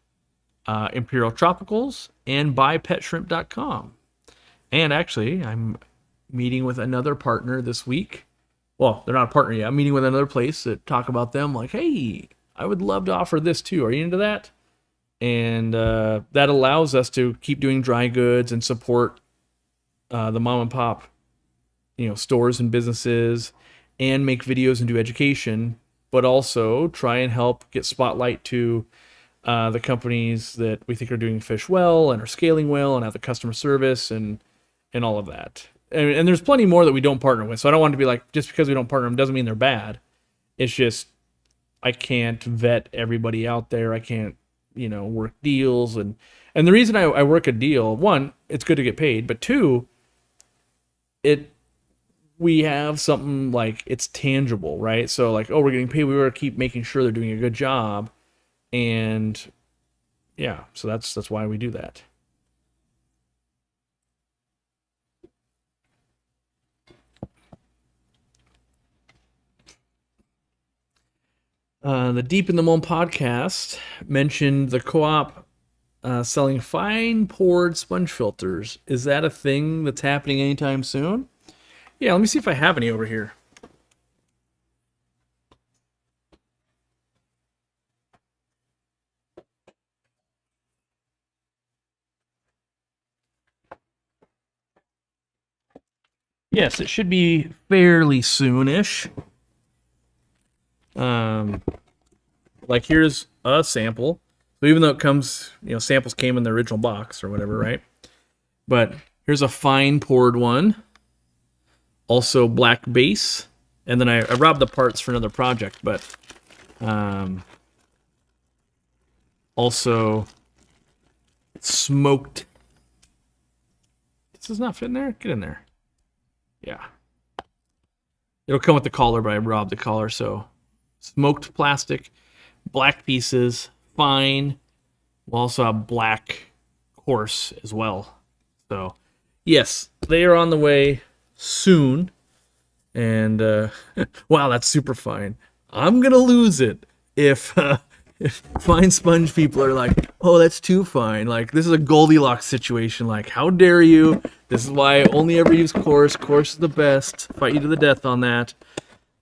Imperial Tropicals, and BuyPetShrimp.com. And actually, I'm meeting with another partner this week. Well, they're not a partner yet. I'm meeting with another place to talk about them. Like, hey, I would love to offer this too. Are you into that? And that allows us to keep doing dry goods and support the mom and pop, stores and businesses, and make videos and do education, but also try and help get spotlight to the companies that we think are doing fish well and are scaling well and have the customer service and all of that. And there's plenty more that we don't partner with. So I don't want to be like, just because we don't partner them doesn't mean they're bad. It's just, I can't vet everybody out there. I can't, work deals. And the reason I work a deal, one, it's good to get paid. But two, we have something like, it's tangible, right? So like, we're getting paid. We want to keep making sure they're doing a good job. And yeah, so that's why we do that. The Deep in the Mold podcast mentioned the co-op selling fine poured sponge filters. Is that a thing that's happening anytime soon? Yeah, let me see if I have any over here. Yes, it should be fairly soonish. Like here's a sample. So even though it comes, samples came in the original box or whatever, right? But here's a fine poured one. Also black base. And then I robbed the parts for another project, but also smoked. This is not fitting there? Get in there. Yeah. It'll come with the collar, but I robbed the collar. So smoked plastic, black pieces, fine. We'll also have black coarse as well. So yes, they are on the way soon. And wow, that's super fine. I'm gonna lose it if fine sponge people are like, oh, that's too fine. Like, this is a Goldilocks situation. Like, how dare you? This is why I only ever use coarse. Coarse is the best. Fight you to the death on that.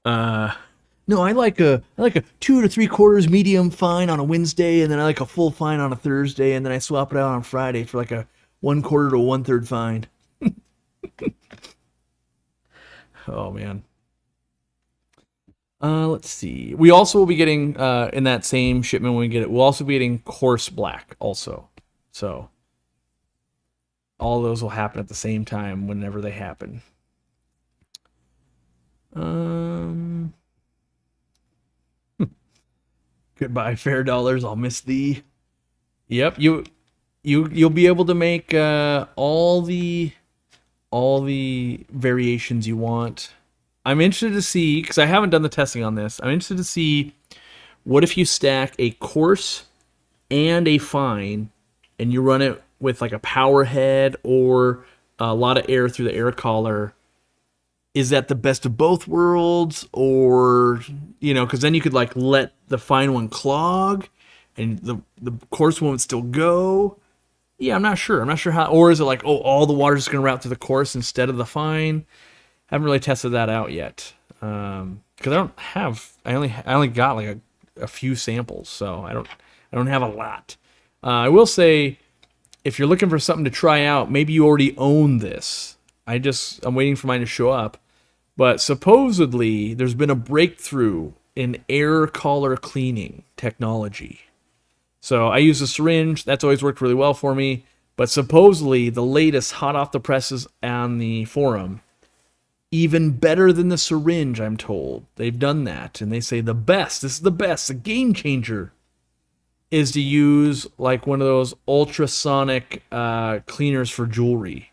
No, I like a 2 to 3/4 medium fine on a Wednesday, and then I like a full fine on a Thursday, and then I swap it out on Friday for like a 1/4 to 1/3 fine. Oh man. Let's see. We also will be getting in that same shipment when we get it. We'll also be getting coarse black also. So all those will happen at the same time whenever they happen. Goodbye, fair dollars. I'll miss thee. Yep, you'll be able to make all the variations you want. I'm interested to see, because I haven't done the testing on this, I'm interested to see what if you stack a coarse and a fine and you run it with like a power head or a lot of air through the air collar. Is that the best of both worlds? Or, you know, because then you could like let the fine one clog and the coarse one would still go. Yeah, I'm not sure. I'm not sure how. Or is it like, oh, all the water's just going to route through the coarse instead of the fine? Haven't really tested that out yet. Because I only got like a few samples, so I don't have a lot. I will say, if you're looking for something to try out, maybe you already own this. I'm waiting for mine to show up. But supposedly, there's been a breakthrough in air collar cleaning technology. So I use a syringe. That's always worked really well for me. But supposedly, the latest hot off the presses on the forum, even better than the syringe, I'm told. They've done that. And they say this is the best, the game changer, is to use like one of those ultrasonic cleaners for jewelry.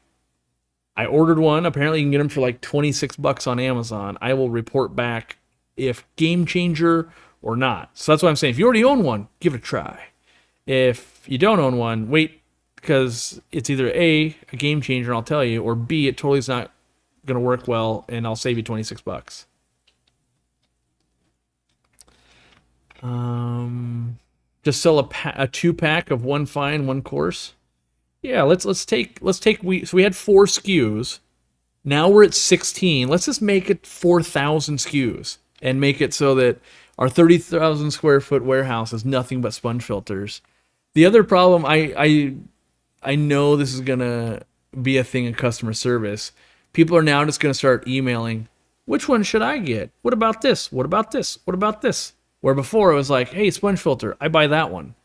I ordered one. Apparently, you can get them for like $26 on Amazon. I will report back if game changer or not. So that's what I'm saying. If you already own one, give it a try. If you don't own one, wait, because it's either A, a game changer, and I'll tell you, or B, it totally is not going to work well, and I'll save you $26. Just sell a 2-pack of one fine, one coarse. Yeah, let's take so we had 4 SKUs. Now we're at 16. Let's just make it 4,000 SKUs and make it so that our 30,000 square foot warehouse is nothing but sponge filters. The other problem, I know this is gonna be a thing in customer service. People are now just gonna start emailing, which one should I get? What about this? What about this? What about this? Where before it was like, hey, sponge filter, I buy that one.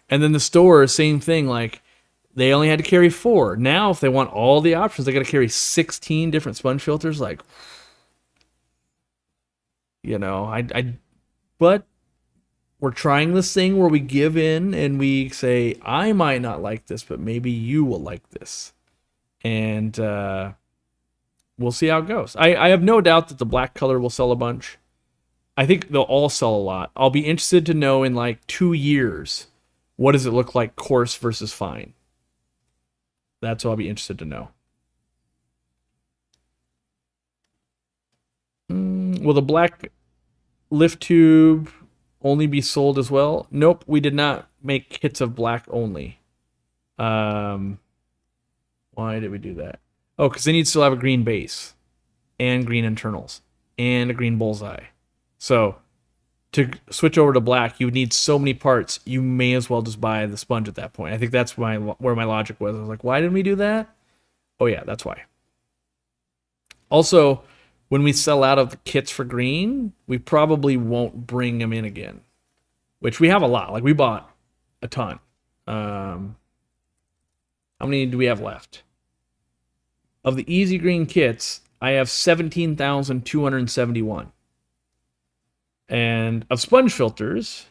And then the store, same thing, like they only had to carry 4. Now, if they want all the options, they got to carry 16 different sponge filters. Like, you know, but we're trying this thing where we give in and we say, I might not like this, but maybe you will like this. And we'll see how it goes. I have no doubt that the black color will sell a bunch. I think they'll all sell a lot. I'll be interested to know in like 2 years, what does it look like coarse versus fine? That's what I'll be interested to know. Will the black lift tube only be sold as well? Nope, we did not make kits of black only. Why did we do that? Oh, because then you'd still have a green base and green internals and a green bullseye. So to switch over to black, you would need so many parts, you may as well just buy the sponge at that point. I think that's where my logic was. I was like, why didn't we do that? Oh yeah, that's why. Also, when we sell out of the kits for green, we probably won't bring them in again, which we have a lot. Like, we bought a ton. How many do we have left? Of the easy green kits, I have 17,271. And of sponge filters,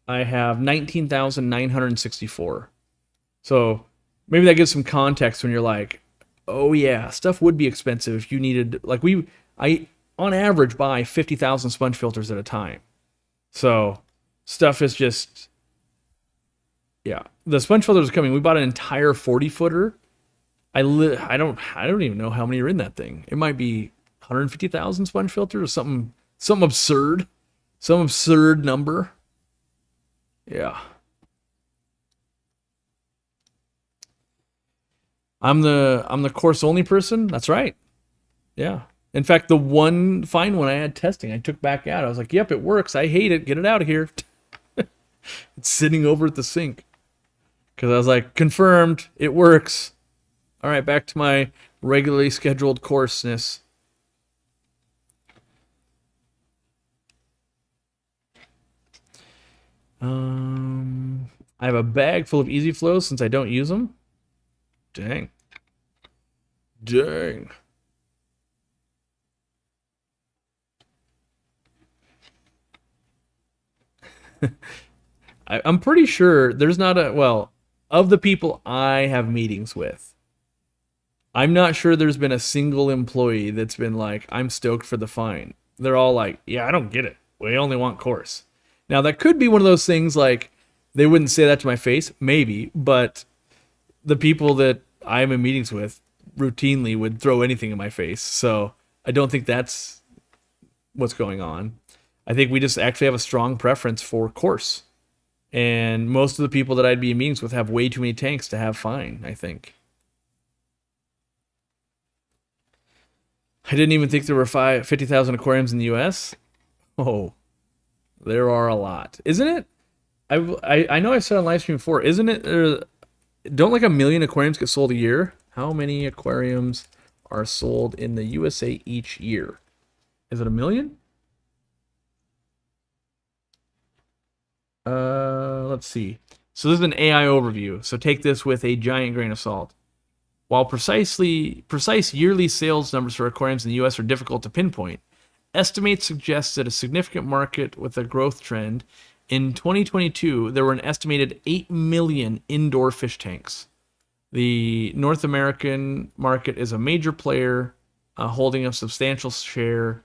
I have 19,964. So maybe that gives some context when you're like, oh yeah, stuff would be expensive if you needed, like, on average, buy 50,000 sponge filters at a time. So stuff is just, yeah. The sponge filters are coming. We bought an entire 40-footer. I don't even know how many are in that thing. It might be 150,000 sponge filters or something absurd. Some absurd number. Yeah. I'm the course only person. That's right. Yeah. In fact, the one fine one I had testing, I took back out. I was like, "Yep, it works. I hate it. Get it out of here." It's sitting over at the sink. Because I was like, "Confirmed. It works." All right, back to my regularly scheduled courseness. I have a bag full of Easy Flows since I don't use them. Dang. Dang. I'm pretty sure there's not of the people I have meetings with, I'm not sure there's been a single employee that's been like, "I'm stoked for the fine." They're all like, "Yeah, I don't get it. We only want course." Now, that could be one of those things like they wouldn't say that to my face, maybe, but the people that I'm in meetings with routinely would throw anything in my face. So I don't think that's what's going on. I think we just actually have a strong preference for course. And most of the people that I'd be in meetings with have way too many tanks to have fine, I think. I didn't even think there were 50,000 aquariums in the US. Oh, there are a lot. Isn't it? I know I said on live stream before, isn't it? Don't like 1 million aquariums get sold a year? How many aquariums are sold in the USA each year? Is it 1 million? Let's see. So this is an AI overview. So take this with a giant grain of salt. While precise yearly sales numbers for aquariums in the US are difficult to pinpoint, estimates suggest that a significant market with a growth trend. In 2022, there were an estimated 8 million indoor fish tanks. The North American market is a major player, holding a substantial share.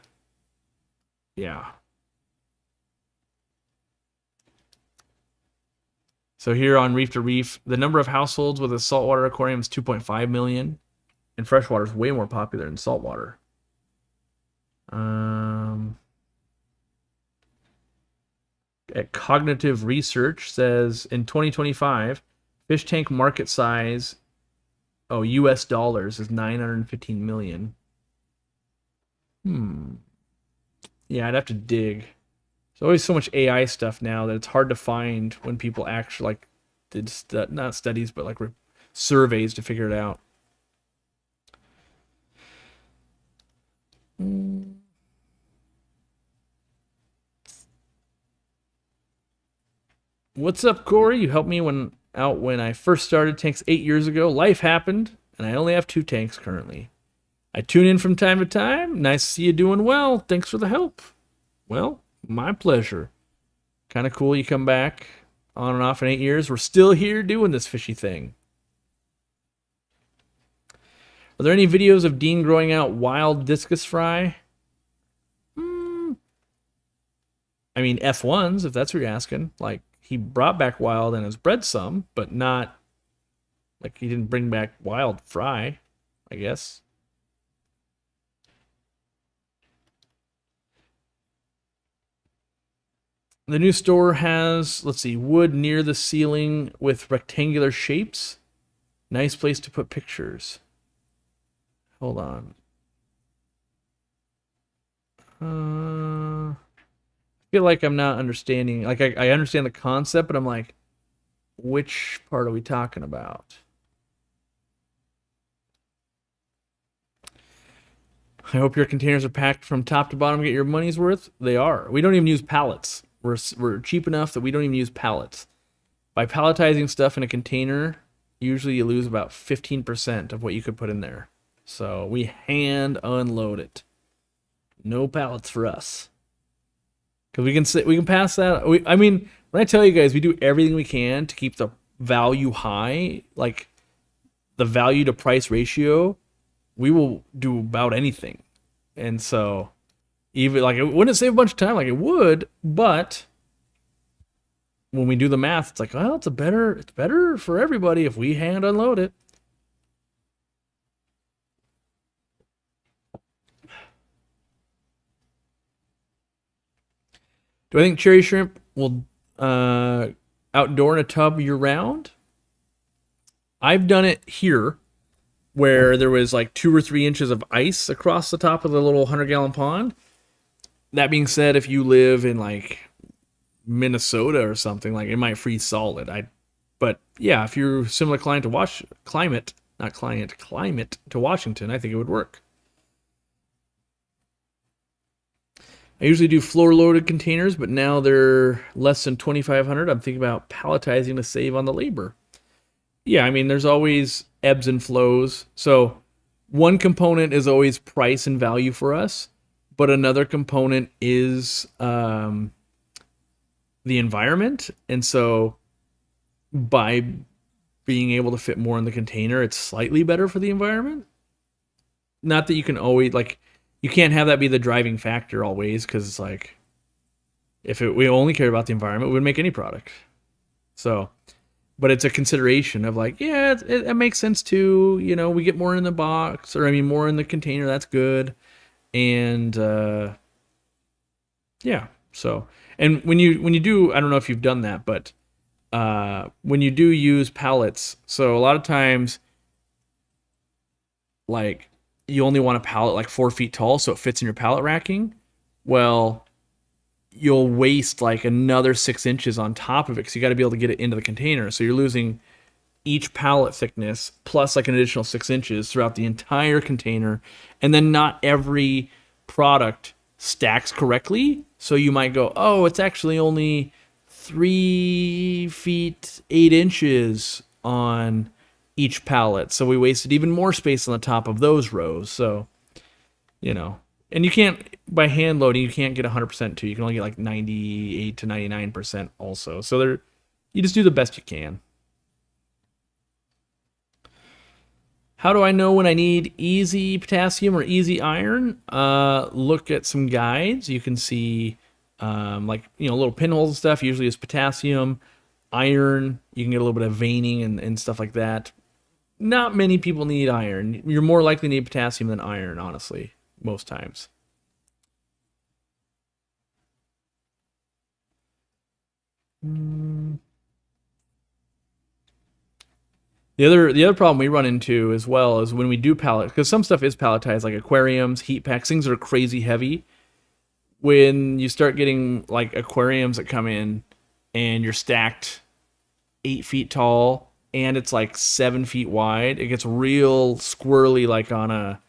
Yeah. So here on Reef to Reef, the number of households with a saltwater aquarium is 2.5 million, and freshwater is way more popular than saltwater. At Cognitive Research says in 2025, fish tank market size, US dollars, is 915 million. Yeah, I'd have to dig. There's always so much AI stuff now that it's hard to find when people actually did not studies, but surveys to figure it out. What's up, Corey? You helped me when I first started tanks 8 years ago. Life happened, and I only have 2 tanks currently. I tune in from time to time. Nice to see you doing well. Thanks for the help. Well, my pleasure. Kind of cool you come back on and off in 8 years. We're still here doing this fishy thing. Are there any videos of Dean growing out wild discus fry? I mean, F1s, if that's what you're asking. He brought back wild and has bred some, but not, he didn't bring back wild fry, I guess. The new store has, wood near the ceiling with rectangular shapes. Nice place to put pictures. Hold on. I feel like I'm not understanding. I understand the concept, but I'm like, which part are we talking about? I hope your containers are packed from top to bottom to get your money's worth. They are. We don't even use pallets. We're cheap enough that we don't even use pallets. By palletizing stuff in a container, usually you lose about 15% of what you could put in there. So we hand unload it. No pallets for us. Because we can pass that. When I tell you guys, we do everything we can to keep the value high, the value to price ratio. We will do about anything. And so Even like it wouldn't save a bunch of time like it would, but when we do the math, it's like, well, it's better for everybody if we hand unload it. Do I think cherry shrimp will outdoor in a tub year round? I've done it here where there was like 2 or 3 inches of ice across the top of the little 100-gallon pond. That being said, if you live in like Minnesota or something, like it might freeze solid. But yeah, if you're similar climate to Washington, I think it would work. I usually do floor-loaded containers, but now they're less than 2,500. I'm thinking about palletizing to save on the labor. Yeah, I mean, there's always ebbs and flows. So one component is always price and value for us, but another component is the environment. And so by being able to fit more in the container, it's slightly better for the environment. Not that you can always, like, you can't have that be the driving factor always, because it's like, if we only cared about the environment, we would make any product. So, but it's a consideration of like, yeah, it makes sense too. You know, we get more in the box, or I mean, more in the container. That's good. And yeah, so, and when you do, I don't know if you've done that, but when you do use pallets, so a lot of times, like, you only want a pallet like 4 feet tall so it fits in your pallet racking. Well, you'll waste like another 6 inches on top of it because you got to be able to get it into the container. So you're losing each pallet thickness plus like an additional 6 inches throughout the entire container. And then not every product stacks correctly. So you might go, oh, it's actually only 3 feet 8 inches on each pallet. So we wasted even more space on the top of those rows. So, you know, and you can't, by hand loading, you can't get 100% too. You can only get like 98 to 99% also. So you just do the best you can. How do I know when I need easy potassium or easy iron? Look at some guides. You can see like, you know, little pinholes and stuff. Usually it's potassium, iron. You can get a little bit of veining and stuff like that. Not many people need iron. You're more likely to need potassium than iron, honestly, most times. The other problem we run into as well is when we do pallet, because some stuff is palletized, like aquariums, heat packs, things that are crazy heavy. When you start getting like aquariums that come in and you're stacked 8 feet tall and it's like 7 feet wide, it gets real squirrely like on a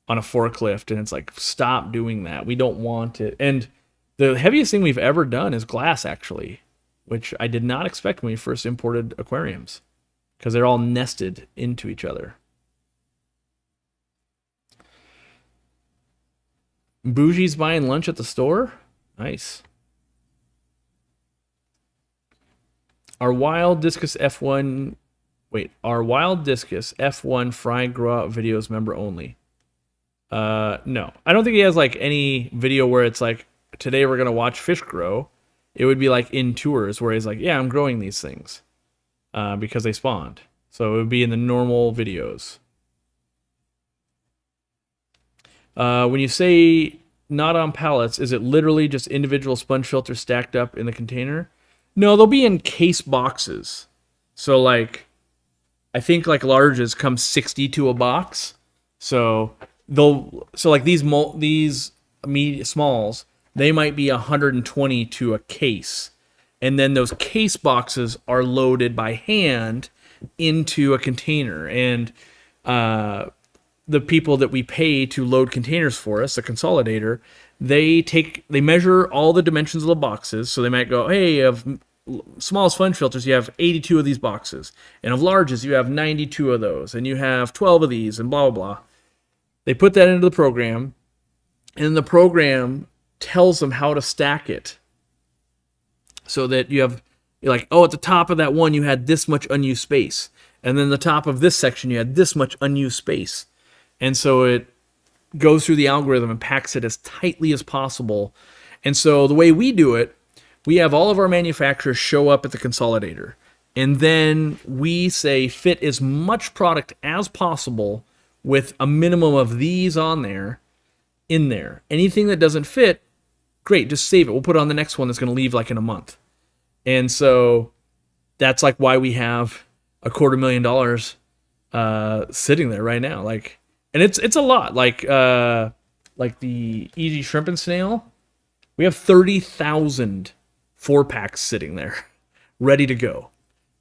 forklift, and it's like, stop doing that. We don't want it. And the heaviest thing we've ever done is glass, actually, which I did not expect when we first imported aquariums, because they're all nested into each other. Bougie's buying lunch at the store? Nice. Our Wild Discus F1 Fry Grow Out videos member only. No. I don't think he has like any video where it's like, today we're gonna watch fish grow. It would be like in tours where he's like, yeah, I'm growing these things. Because they spawned. So it would be in the normal videos. When you say not on pallets, is it literally just individual sponge filters stacked up in the container? No, they'll be in case boxes. So like, I think like larges come 60 to a box. So like these smalls, they might be 120 to a case. And then those case boxes are loaded by hand into a container. And the people that we pay to load containers for us, the consolidator, they measure all the dimensions of the boxes. So they might go, hey, of small sponge filters, you have 82 of these boxes. And of larges, you have 92 of those. And you have 12 of these, and blah, blah, blah. They put that into the program, and the program tells them how to stack it. So that you're like, oh, at the top of that one, you had this much unused space. And then the top of this section, you had this much unused space. And so it goes through the algorithm and packs it as tightly as possible. And so the way we do it, we have all of our manufacturers show up at the consolidator. And then we say fit as much product as possible with a minimum of these on there, in there. Anything that doesn't fit, great, just save it. We'll put it on the next one that's going to leave like in a month. And so that's like why we have $250,000 sitting there right now. Like, and it's a lot. Like the Easy Shrimp and Snail, we have 30,000 4-packs sitting there, ready to go.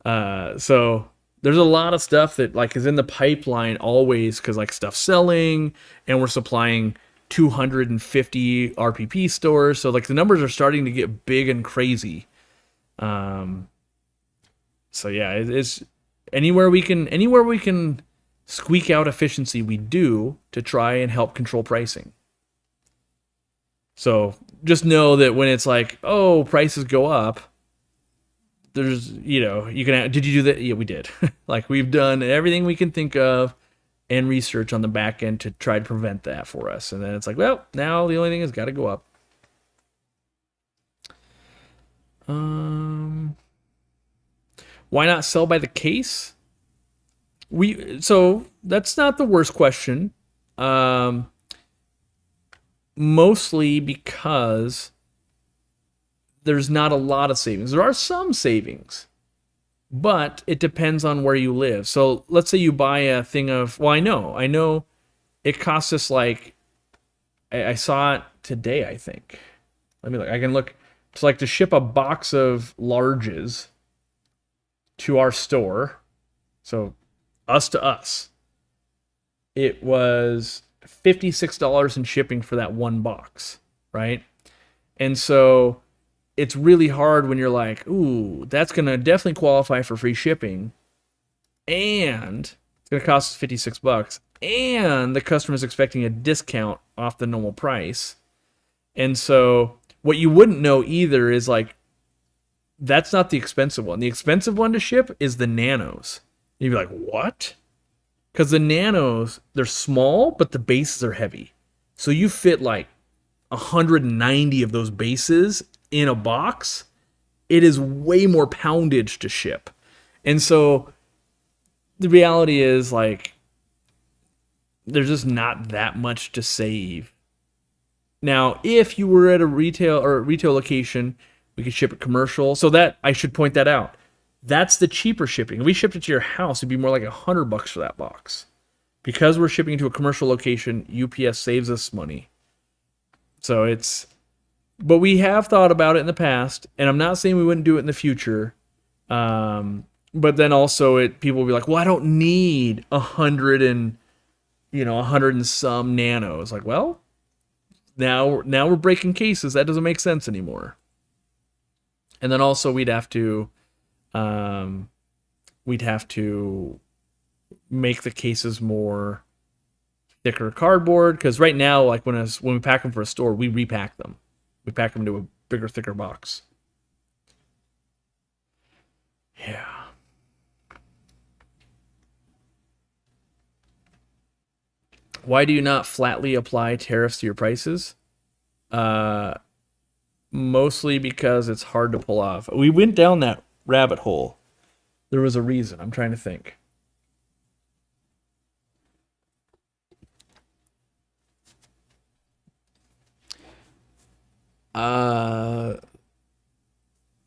So there's a lot of stuff that like is in the pipeline always because like stuff's selling and we're supplying 250 RPP stores. So like the numbers are starting to get big and crazy. So yeah, it's anywhere we can squeak out efficiency, we do to try and help control pricing. So just know that when it's like, oh, prices go up, there's, you can, did you do that? Yeah, we did. Like we've done everything we can think of and research on the back end to try to prevent that for us. And then it's like, well, now the only thing is got to go up. Why not sell by the case? So that's not the worst question. Mostly because there's not a lot of savings. There are some savings, but it depends on where you live. So let's say you buy a thing of, well, I know it costs us like, I saw it today, I think. Let me look. I can look. It's like to ship a box of larges to our store. So us to us. It was $56 in shipping for that one box, right? And so it's really hard when you're like, ooh, that's going to definitely qualify for free shipping. And it's going to cost us $56. And the customer's expecting a discount off the normal price. And so what you wouldn't know either is like, that's not the expensive one. The expensive one to ship is the nanos. And you'd be like, what? Because the nanos, they're small, but the bases are heavy. So you fit like 190 of those bases in a box. It is way more poundage to ship. And so the reality is like, there's just not that much to save. Now, if you were at a retail location, we could ship it commercial. So that, I should point that out. That's the cheaper shipping. If we shipped it to your house, it'd be more like $100 for that box. Because we're shipping to a commercial location, UPS saves us money. So but we have thought about it in the past, and I'm not saying we wouldn't do it in the future. But then also people will be like, well, I don't need 100 and some nanos. Like, well, now we're breaking cases. That doesn't make sense anymore. And then also we'd have to make the cases more thicker cardboard, because right now, like when we pack them for a store, we repack them. We pack them to a bigger, thicker box. Yeah. Why do you not flatly apply tariffs to your prices? Mostly because it's hard to pull off. We went down that rabbit hole. There was a reason. I'm trying to think.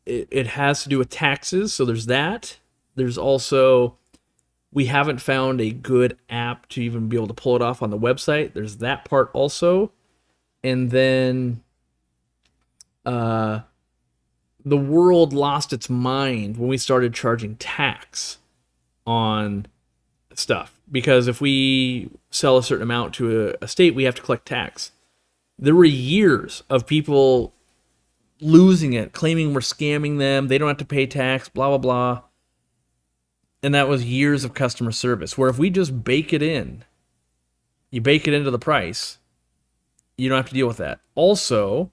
It has to do with taxes, so there's that. There's also, we haven't found a good app to even be able to pull it off on the website. There's that part also. And then the world lost its mind when we started charging tax on stuff. Because if we sell a certain amount to a state, we have to collect tax. There were years of people losing it, claiming we're scamming them, they don't have to pay tax, blah, blah, blah. And that was years of customer service, where if we just bake it in, you bake it into the price, you don't have to deal with that. Also,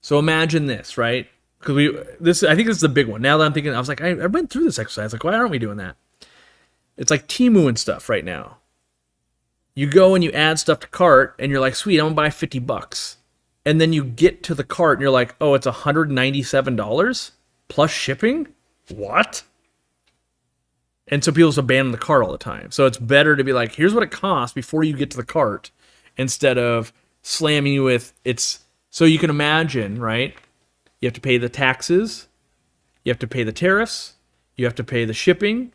so imagine this, right? Because I think this is the big one. Now that I'm thinking, I was like, I went through this exercise. Like, why aren't we doing that? It's like Temu and stuff right now. You go and you add stuff to cart, and you're like, sweet, I'm gonna buy $50. And then you get to the cart, and you're like, oh, it's $197 plus shipping. What? And so people just abandon the cart all the time. So it's better to be like, here's what it costs before you get to the cart, instead of slamming you with it's. So you can imagine, right? You have to pay the taxes, you have to pay the tariffs, you have to pay the shipping,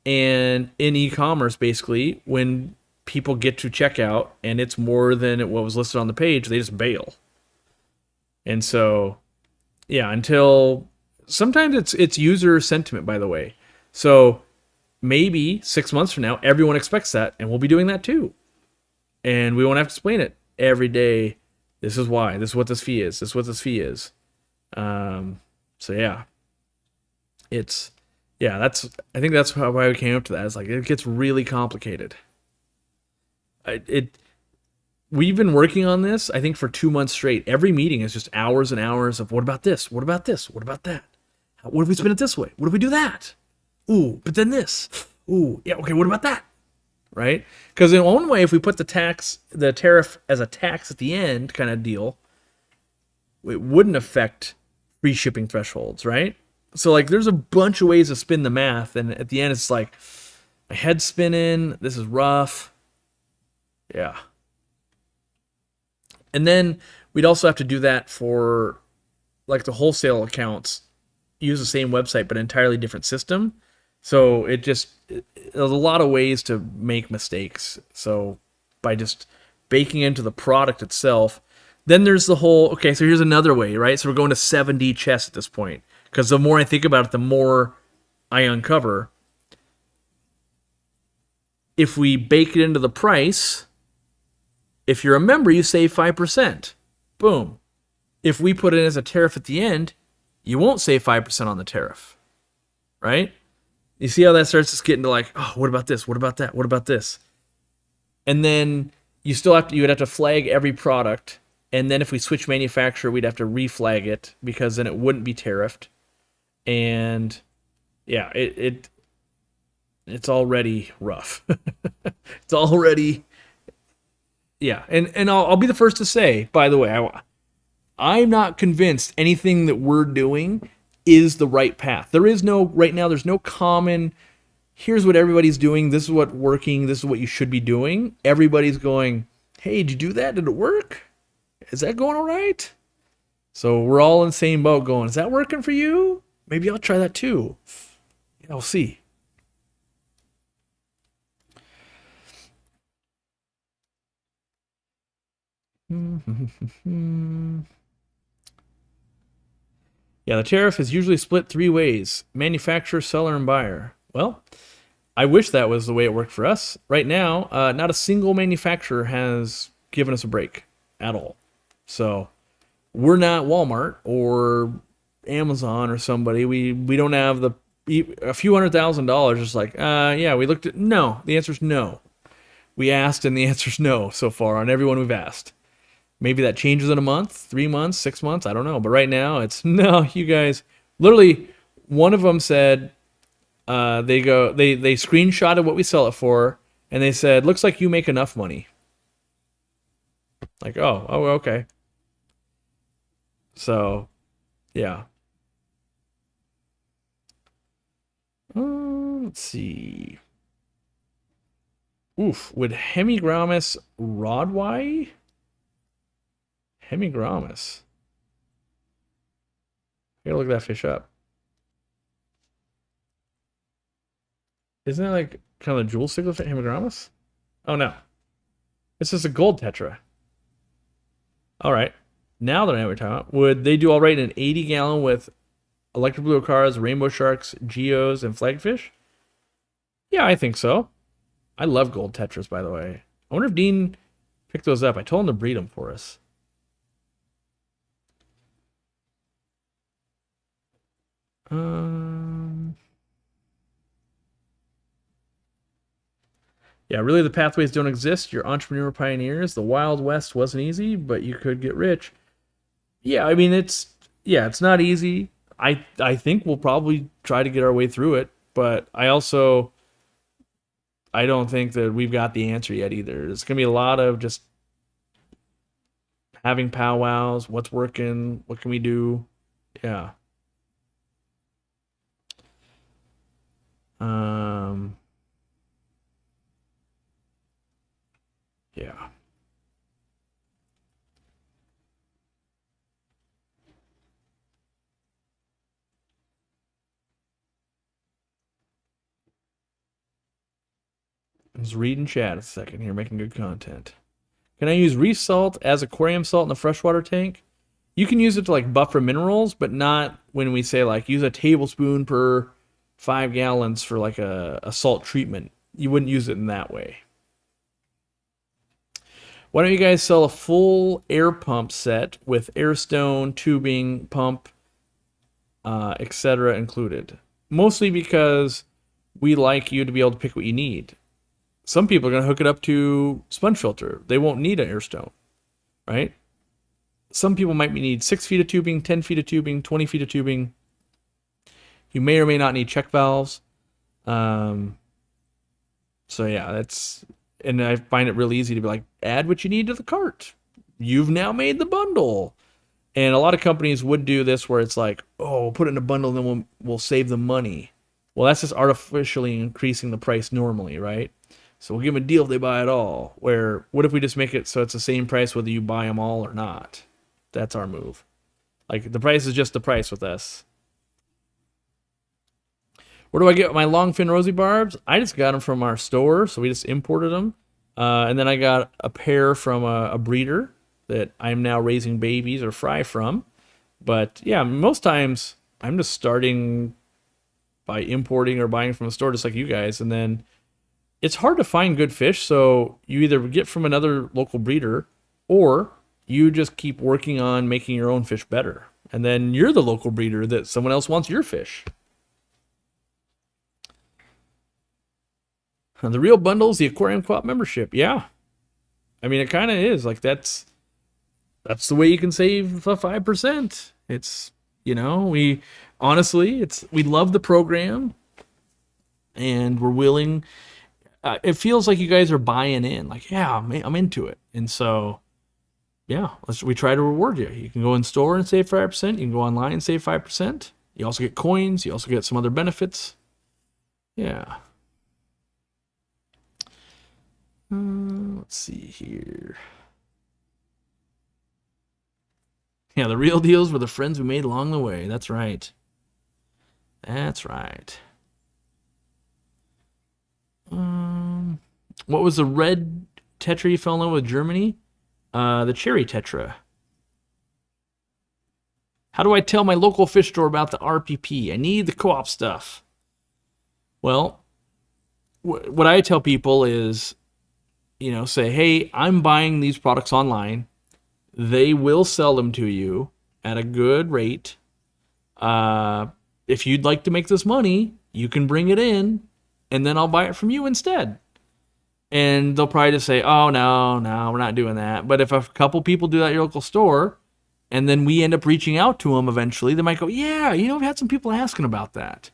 and in e-commerce, basically, when people get to checkout and it's more than what was listed on the page, they just bail. And so, yeah, until sometimes it's user sentiment, by the way. So maybe 6 months from now, everyone expects that, and we'll be doing that too. And we won't have to explain it every day. This is why. This is what this fee is. This is what this fee is. So yeah, I think that's why we came up to that. It's like it gets really complicated. We've been working on this, I think, for 2 months straight. Every meeting is just hours and hours of what about this? What about this? What about that? What if we spin it this way? What if we do that? Ooh, but then this. Ooh, yeah, okay, what about that? Right? Because in one way, if we put the tariff as a tax at the end kind of deal, it wouldn't affect free shipping thresholds, right? So like there's a bunch of ways to spin the math, and at the end it's like my head's spinning, this is rough. Yeah. And then we'd also have to do that for like the wholesale accounts, use the same website but entirely different system. So there's a lot of ways to make mistakes. So by just baking into the product itself, then there's the whole, okay, so here's another way, right? So we're going to 7D chess at this point. Because the more I think about it, the more I uncover. If we bake it into the price, if you're a member, you save 5%. Boom. If we put it as a tariff at the end, you won't save 5% on the tariff. Right? You see how that starts to get into like, oh, what about this? What about that? What about this? And then you would have to flag every product. And then if we switch manufacturer, we'd have to reflag it because then it wouldn't be tariffed. And yeah, it's already rough. It's already, yeah. And I'll be the first to say, by the way, I'm not convinced anything that we're doing is the right path. There's no common, here's what everybody's doing, this is what's working, this is what you should be doing. Everybody's going, hey, did you do that? Did it work? Is that going all right? So we're all in the same boat going, is that working for you? Maybe I'll try that too. Yeah, we'll see. Yeah, the tariff is usually split 3 ways: manufacturer, seller, and buyer. Well, I wish that was the way it worked for us. Right now, not a single manufacturer has given us a break at all. So we're not Walmart or Amazon or somebody. We don't have a few $100,000. Just like, yeah, we looked at, no. The answer's no. We asked and the answer's no so far on everyone we've asked. Maybe that changes in a month, 3 months, 6 months, I don't know. But right now it's no, you guys. Literally, one of them said, they screenshotted what we sell it for, and they said, looks like you make enough money. Like, oh, okay. So, yeah. Let's see. Oof, would Hemigramus rodwai? Hemigramus. I gotta look that fish up. Isn't that like kind of the jewel cichlid Hemigramus? Oh no. This is a gold tetra. Alright. Now that I know what you're talking about, would they do all right in an 80-gallon with electric blue cars, rainbow sharks, geos, and flagfish? Yeah, I think so. I love gold tetras, by the way. I wonder if Dean picked those up. I told him to breed them for us. Yeah, really the pathways don't exist. You're entrepreneur pioneers. The Wild West wasn't easy, but you could get rich. Yeah, I mean it's not easy. I think we'll probably try to get our way through it, but I also I don't think that we've got the answer yet either. It's going to be a lot of just having powwows, what's working, what can we do? Yeah. Um, yeah. Let's read and chat a second here, making good content. Can I use reef salt as aquarium salt in the freshwater tank? You can use it to like buffer minerals, but not when we say like use a tablespoon per 5 gallons for like a salt treatment. You wouldn't use it in that way. Why don't you guys sell a full air pump set with air stone, tubing, pump, etc. included? Mostly because we like you to be able to pick what you need. Some people are going to hook it up to sponge filter. They won't need an air stone, right? Some people might need 6 feet of tubing, 10 feet of tubing, 20 feet of tubing. You may or may not need check valves. So yeah, and I find it really easy to be like, add what you need to the cart. You've now made the bundle. And a lot of companies would do this where it's like, oh, put it in a bundle and then we'll save them money. Well, that's just artificially increasing the price normally, right? So we'll give them a deal if they buy it all. Where, what if we just make it so it's the same price whether you buy them all or not? That's our move. Like, the price is just the price with us. Where do I get my longfin rosy barbs? I just got them from our store, so we just imported them. And then I got a pair from a breeder that I'm now raising babies or fry from. But yeah, most times I'm just starting by importing or buying from a store just like you guys. And then it's hard to find good fish, so you either get from another local breeder or you just keep working on making your own fish better. And then you're the local breeder that someone else wants your fish. And the real bundles, the Aquarium Co-op membership. Yeah. I mean, it kind of is. Like, that's the way you can save 5%. It's, we honestly, we love the program and we're willing. It feels like you guys are buying in. Like, yeah, I'm into it. And so, yeah, we try to reward you. You can go in store and save 5%. You can go online and save 5%. You also get coins. You also get some other benefits. Yeah. Let's see here. Yeah, the real deals were the friends we made along the way. That's right. That's right. What was the red tetra you fell in love with Germany? The cherry tetra. How do I tell my local fish store about the RPP? I need the co-op stuff. Well, what I tell people is, say, hey, I'm buying these products online. They will sell them to you at a good rate. If you'd like to make this money, you can bring it in, and then I'll buy it from you instead. And they'll probably just say, oh, no, we're not doing that. But if a couple people do that at your local store, and then we end up reaching out to them eventually, they might go, yeah, we've had some people asking about that.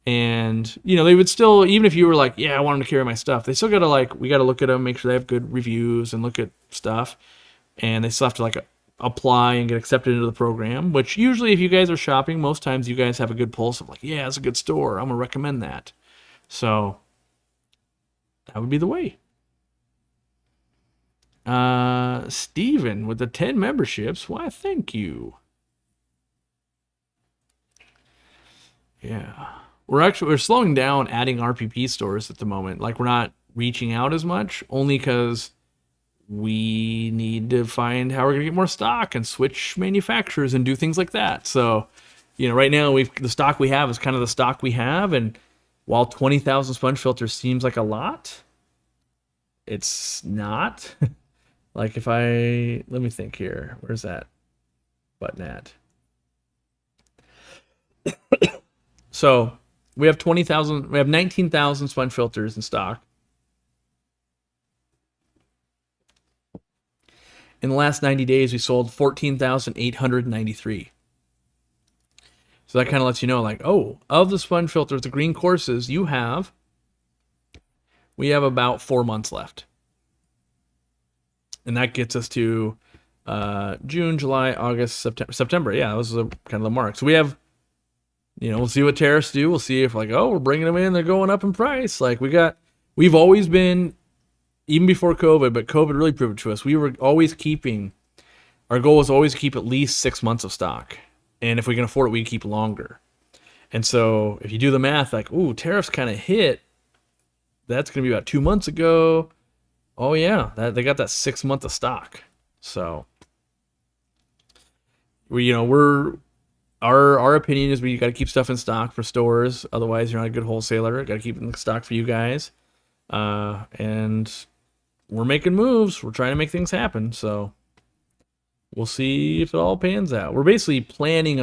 And, they would still, even if you were like, yeah, I want them to carry my stuff, they still got to we got to look at them, make sure they have good reviews and look at stuff. And they still have to apply and get accepted into the program, which usually if you guys are shopping, most times you guys have a good pulse of yeah, it's a good store. I'm going to recommend that. So that would be the way. Steven with the 10 memberships. Why, thank you. Yeah. We're slowing down adding RPP stores at the moment. We're not reaching out as much, only because we need to find how we're going to get more stock and switch manufacturers and do things like that. So, right now the stock we have is kind of the stock we have. And while 20,000 sponge filters seems like a lot, it's not. Let me think here. Where's that button at? So we have 19,000 sponge filters in stock. In the last 90 days, we sold 14,893. So that kind of lets you know, of the sponge filters, the green courses, you have we have about 4 months left. And that gets us to June, July, August, September. Yeah, those are kind of the mark. So we have, we'll see what tariffs do. We'll see if like, oh, we're bringing them in, they're going up in price. Like we've always been, even before COVID, but COVID really proved it to us. We were always our goal was always to keep at least 6 months of stock. And if we can afford it, we can keep longer. And so if you do the math, like, ooh, tariffs kind of hit, that's going to be about 2 months ago. Oh yeah, they got that 6 month of stock. So our opinion is we got to keep stuff in stock for stores. Otherwise, you're not a good wholesaler. Got to keep it in stock for you guys. And we're making moves. We're trying to make things happen. So we'll see if it all pans out. We're basically planning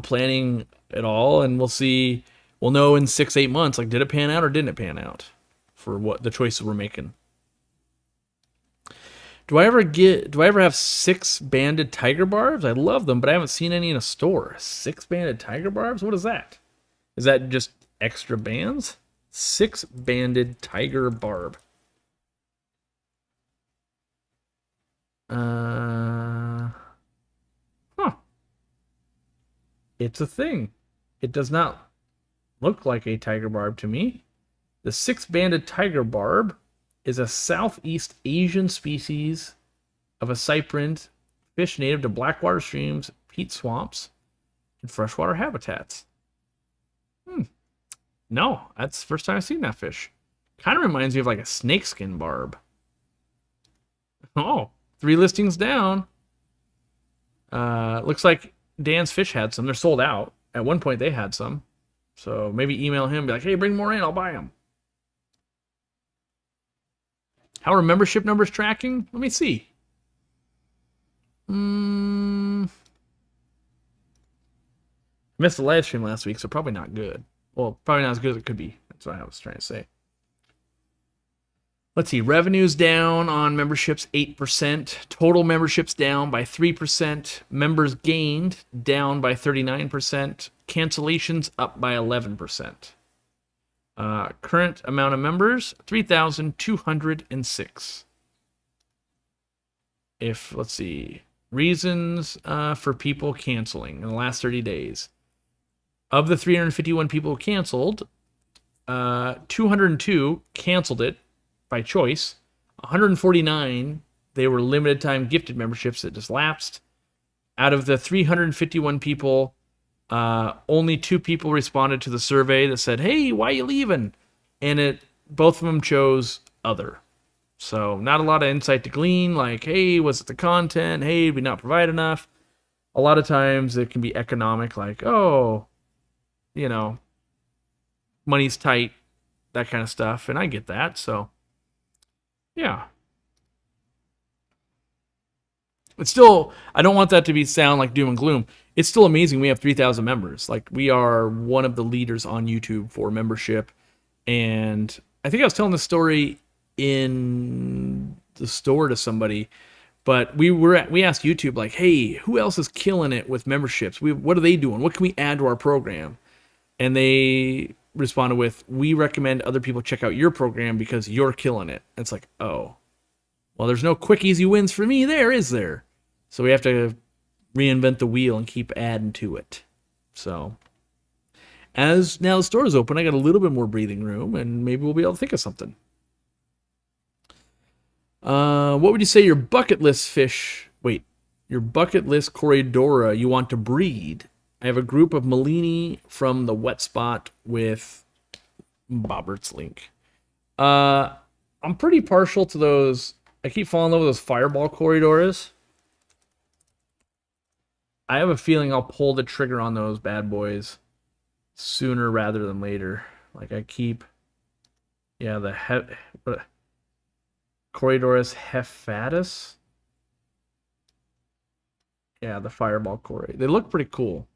planning it all, and we'll see. We'll know in 6-8 months, like, did it pan out or didn't it pan out for what the choices we're making. Do I ever have 6 banded tiger barbs? I love them, but I haven't seen any in a store. 6 banded tiger barbs? What is that? Is that just extra bands? 6 banded tiger barb. Huh. It's a thing. It does not look like a tiger barb to me. The 6-banded tiger barb is a Southeast Asian species of a cyprinid fish native to blackwater streams, peat swamps, and freshwater habitats. No, that's the first time I've seen that fish. Kind of reminds me of like a snakeskin barb. Oh, 3 listings down. Looks like Dan's Fish had some. They're sold out. At one point they had some. So maybe email him, be like, hey, bring more in, I'll buy them. How are membership numbers tracking? Let me see. Missed the live stream last week, so probably not good. Well, probably not as good as it could be. That's what I was trying to say. Let's see. Revenues down on memberships 8%. Total memberships down by 3%. Members gained down by 39%. Cancellations up by 11%. Current amount of members 3,206. Let's see, reasons for people canceling in the last 30 days. Of the 351 people who canceled, 202 canceled it by choice. 149, they were limited time gifted memberships that just lapsed. Out of the 351 people, only 2 people responded to the survey that said, hey, why are you leaving? And both of them chose other. So not a lot of insight to glean, like, hey, was it the content? Hey, did we not provide enough? A lot of times it can be economic, like, oh, money's tight, that kind of stuff. And I get that. So, yeah. It's still, I don't want that to sound like doom and gloom. It's still amazing we have 3,000 members. Like, we are one of the leaders on YouTube for membership. And I think I was telling this story in the store to somebody, but we asked YouTube, like, hey, who else is killing it with memberships? What are they doing? What can we add to our program? And they responded with, we recommend other people check out your program because you're killing it. And it's like, oh, well, there's no quick, easy wins for me there, is there? So we have to reinvent the wheel and keep adding to it. So as now the store is open, I got a little bit more breathing room, and maybe we'll be able to think of something. What would you say your bucket list Corridora you want to breed? I have a group of Malini from the wet spot with Bobbert's link. I'm pretty partial to those. I keep falling in love with those fireball Corridoras. I have a feeling I'll pull the trigger on those bad boys sooner rather than later. Like the Corridoras Hefatus. Yeah, the fireball Corri. They look pretty cool.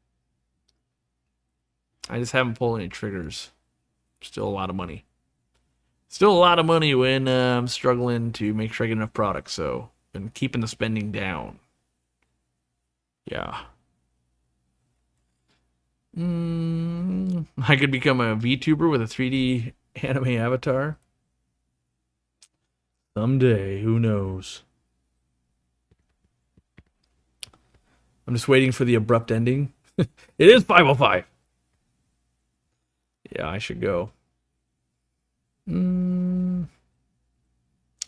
I just haven't pulled any triggers. Still a lot of money. Still a lot of money when I'm struggling to make sure I get enough product, so been keeping the spending down. Yeah. I could become a VTuber with a 3D anime avatar. Someday, who knows? I'm just waiting for the abrupt ending. It is 5:05. Yeah, I should go. Mm,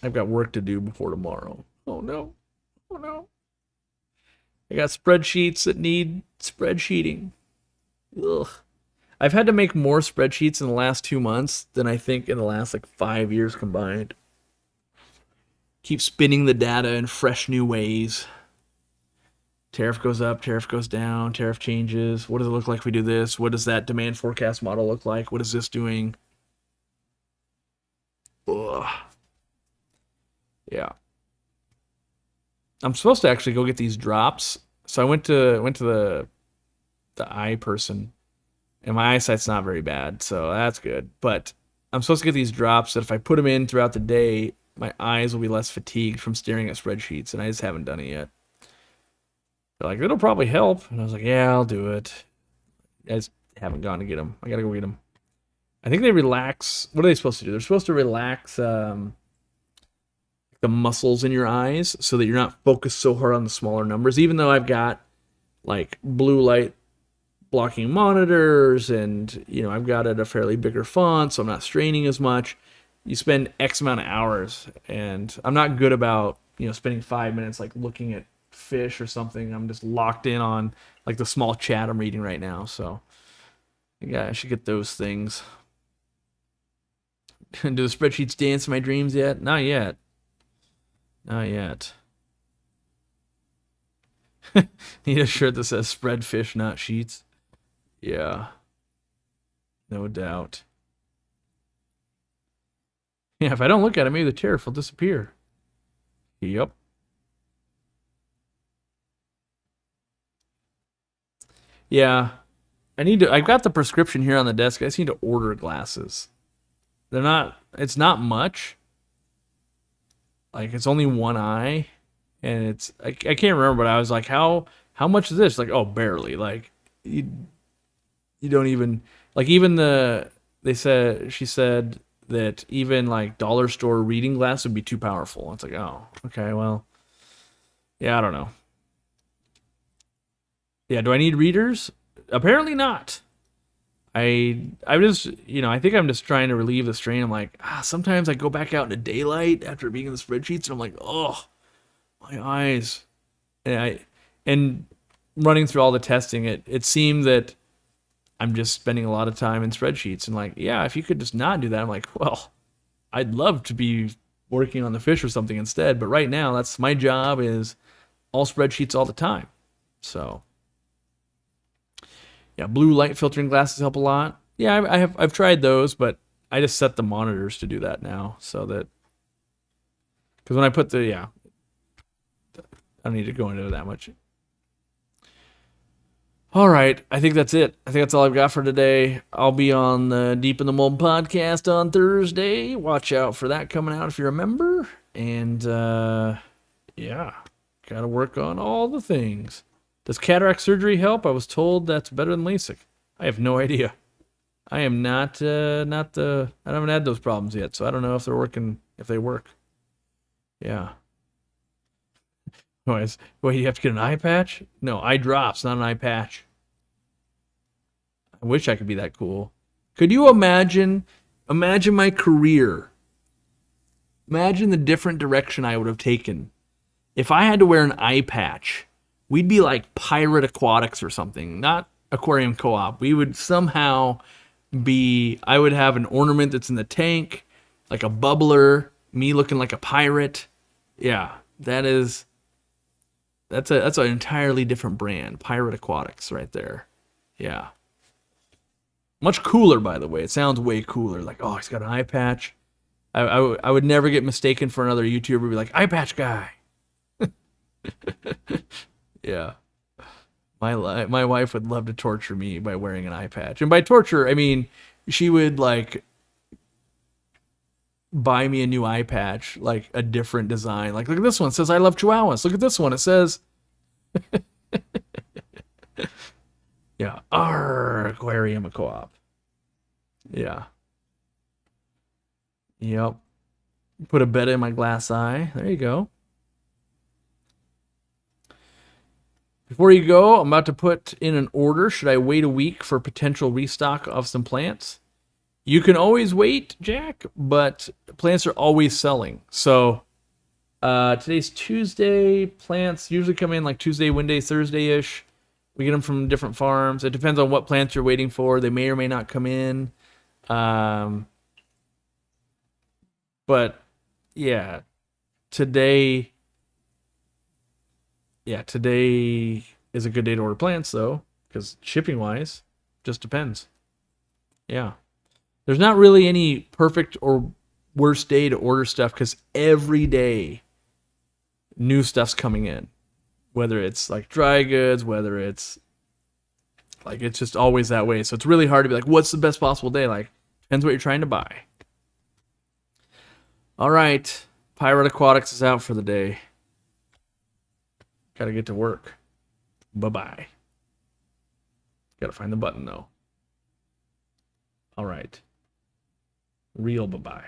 I've got work to do before tomorrow. Oh no. Oh no. I got spreadsheets that need spreadsheeting. Ugh. I've had to make more spreadsheets in the last 2 months than I think in the last like 5 years combined. Keep spinning the data in fresh new ways. Tariff goes up, tariff goes down, tariff changes. What does it look like if we do this? What does that demand forecast model look like? What is this doing? Ugh. Yeah. I'm supposed to actually go get these drops. So I went to the eye person, and my eyesight's not very bad, so that's good. But I'm supposed to get these drops that if I put them in throughout the day, my eyes will be less fatigued from staring at spreadsheets, and I just haven't done it yet. They're like, it'll probably help. And I was like, yeah, I'll do it. I just haven't gone to get them. I gotta go get them. I think they relax. What are they supposed to do? They're supposed to relax the muscles in your eyes so that you're not focused so hard on the smaller numbers. Even though I've got like blue light blocking monitors and, I've got it a fairly bigger font, so I'm not straining as much. You spend X amount of hours, and I'm not good about, spending 5 minutes like looking at fish or something. I'm just locked in on like the small chat I'm reading right now. So yeah, I should get those things. Do the spreadsheets dance in my dreams yet? Not yet. Not yet. Need a shirt that says spread fish, not sheets. Yeah. No doubt. Yeah, if I don't look at it, maybe the tariff will disappear. Yep. Yeah. I've got the prescription here on the desk. I just need to order glasses. It's not much. Like, it's only one eye. And I can't remember, but I was like, how much is this? Like, oh, barely. Like, you don't even, like, she said that even like dollar store reading glass would be too powerful. It's like, oh, okay, well, yeah, I don't know. Yeah, do I need readers? Apparently not. I'm just, I think I'm just trying to relieve the strain. I'm like, sometimes I go back out into daylight after being in the spreadsheets, and I'm like, oh, my eyes. And running through all the testing, it seemed that I'm just spending a lot of time in spreadsheets, and like, yeah, if you could just not do that, I'm like, well, I'd love to be working on the fish or something instead, but right now that's my job, is all spreadsheets all the time. So yeah, blue light filtering glasses help a lot. Yeah, I've tried those, but I just set the monitors to do that now, so that, because when I put I don't need to go into that much. All right, I think that's it. I think that's all I've got for today. I'll be on the Deep in the Mold podcast on Thursday. Watch out for that coming out if you're a member. And yeah, got to work on all the things. Does cataract surgery help? I was told that's better than LASIK. I have no idea. I am I haven't had those problems yet, so I don't know if they're working, if they work. Yeah. Wait, you have to get an eye patch? No, eye drops, not an eye patch. I wish I could be that cool. Could you imagine my career? Imagine the different direction I would have taken. If I had to wear an eye patch, we'd be like Pirate Aquatics or something, not Aquarium Co-op. We would somehow I would have an ornament that's in the tank, like a bubbler, me looking like a pirate. Yeah, that's an entirely different brand. Pirate Aquatics right there. Yeah. Much cooler, by the way. It sounds way cooler. Like, oh, he's got an eye patch. I would never get mistaken for another YouTuber. Be like, eye patch guy. Yeah. My wife would love to torture me by wearing an eye patch. And by torture, I mean, she would like buy me a new eye patch, like a different design. Like, look at this one. It says I love Chihuahuas. Look at this one. It says yeah, Aquarium Co-op. Yeah. Yep. Put a betta in my glass eye. There you go. Before you go, I'm about to put in an order. Should I wait a week for potential restock of some plants? You can always wait, Jack, but plants are always selling. So today's Tuesday. Plants usually come in like Tuesday, Wednesday, Thursday-ish. We get them from different farms. It depends on what plants you're waiting for. They may or may not come in. But yeah, today today is a good day to order plants though, because shipping wise, just depends. Yeah. There's not really any perfect or worst day to order stuff because every day new stuff's coming in. Whether it's like dry goods, whether it's like it's just always that way. So it's really hard to be like, what's the best possible day? Like, depends what you're trying to buy. All right. Pirate Aquatics is out for the day. Gotta get to work. Bye-bye. Gotta find the button though. All right. Real bye-bye.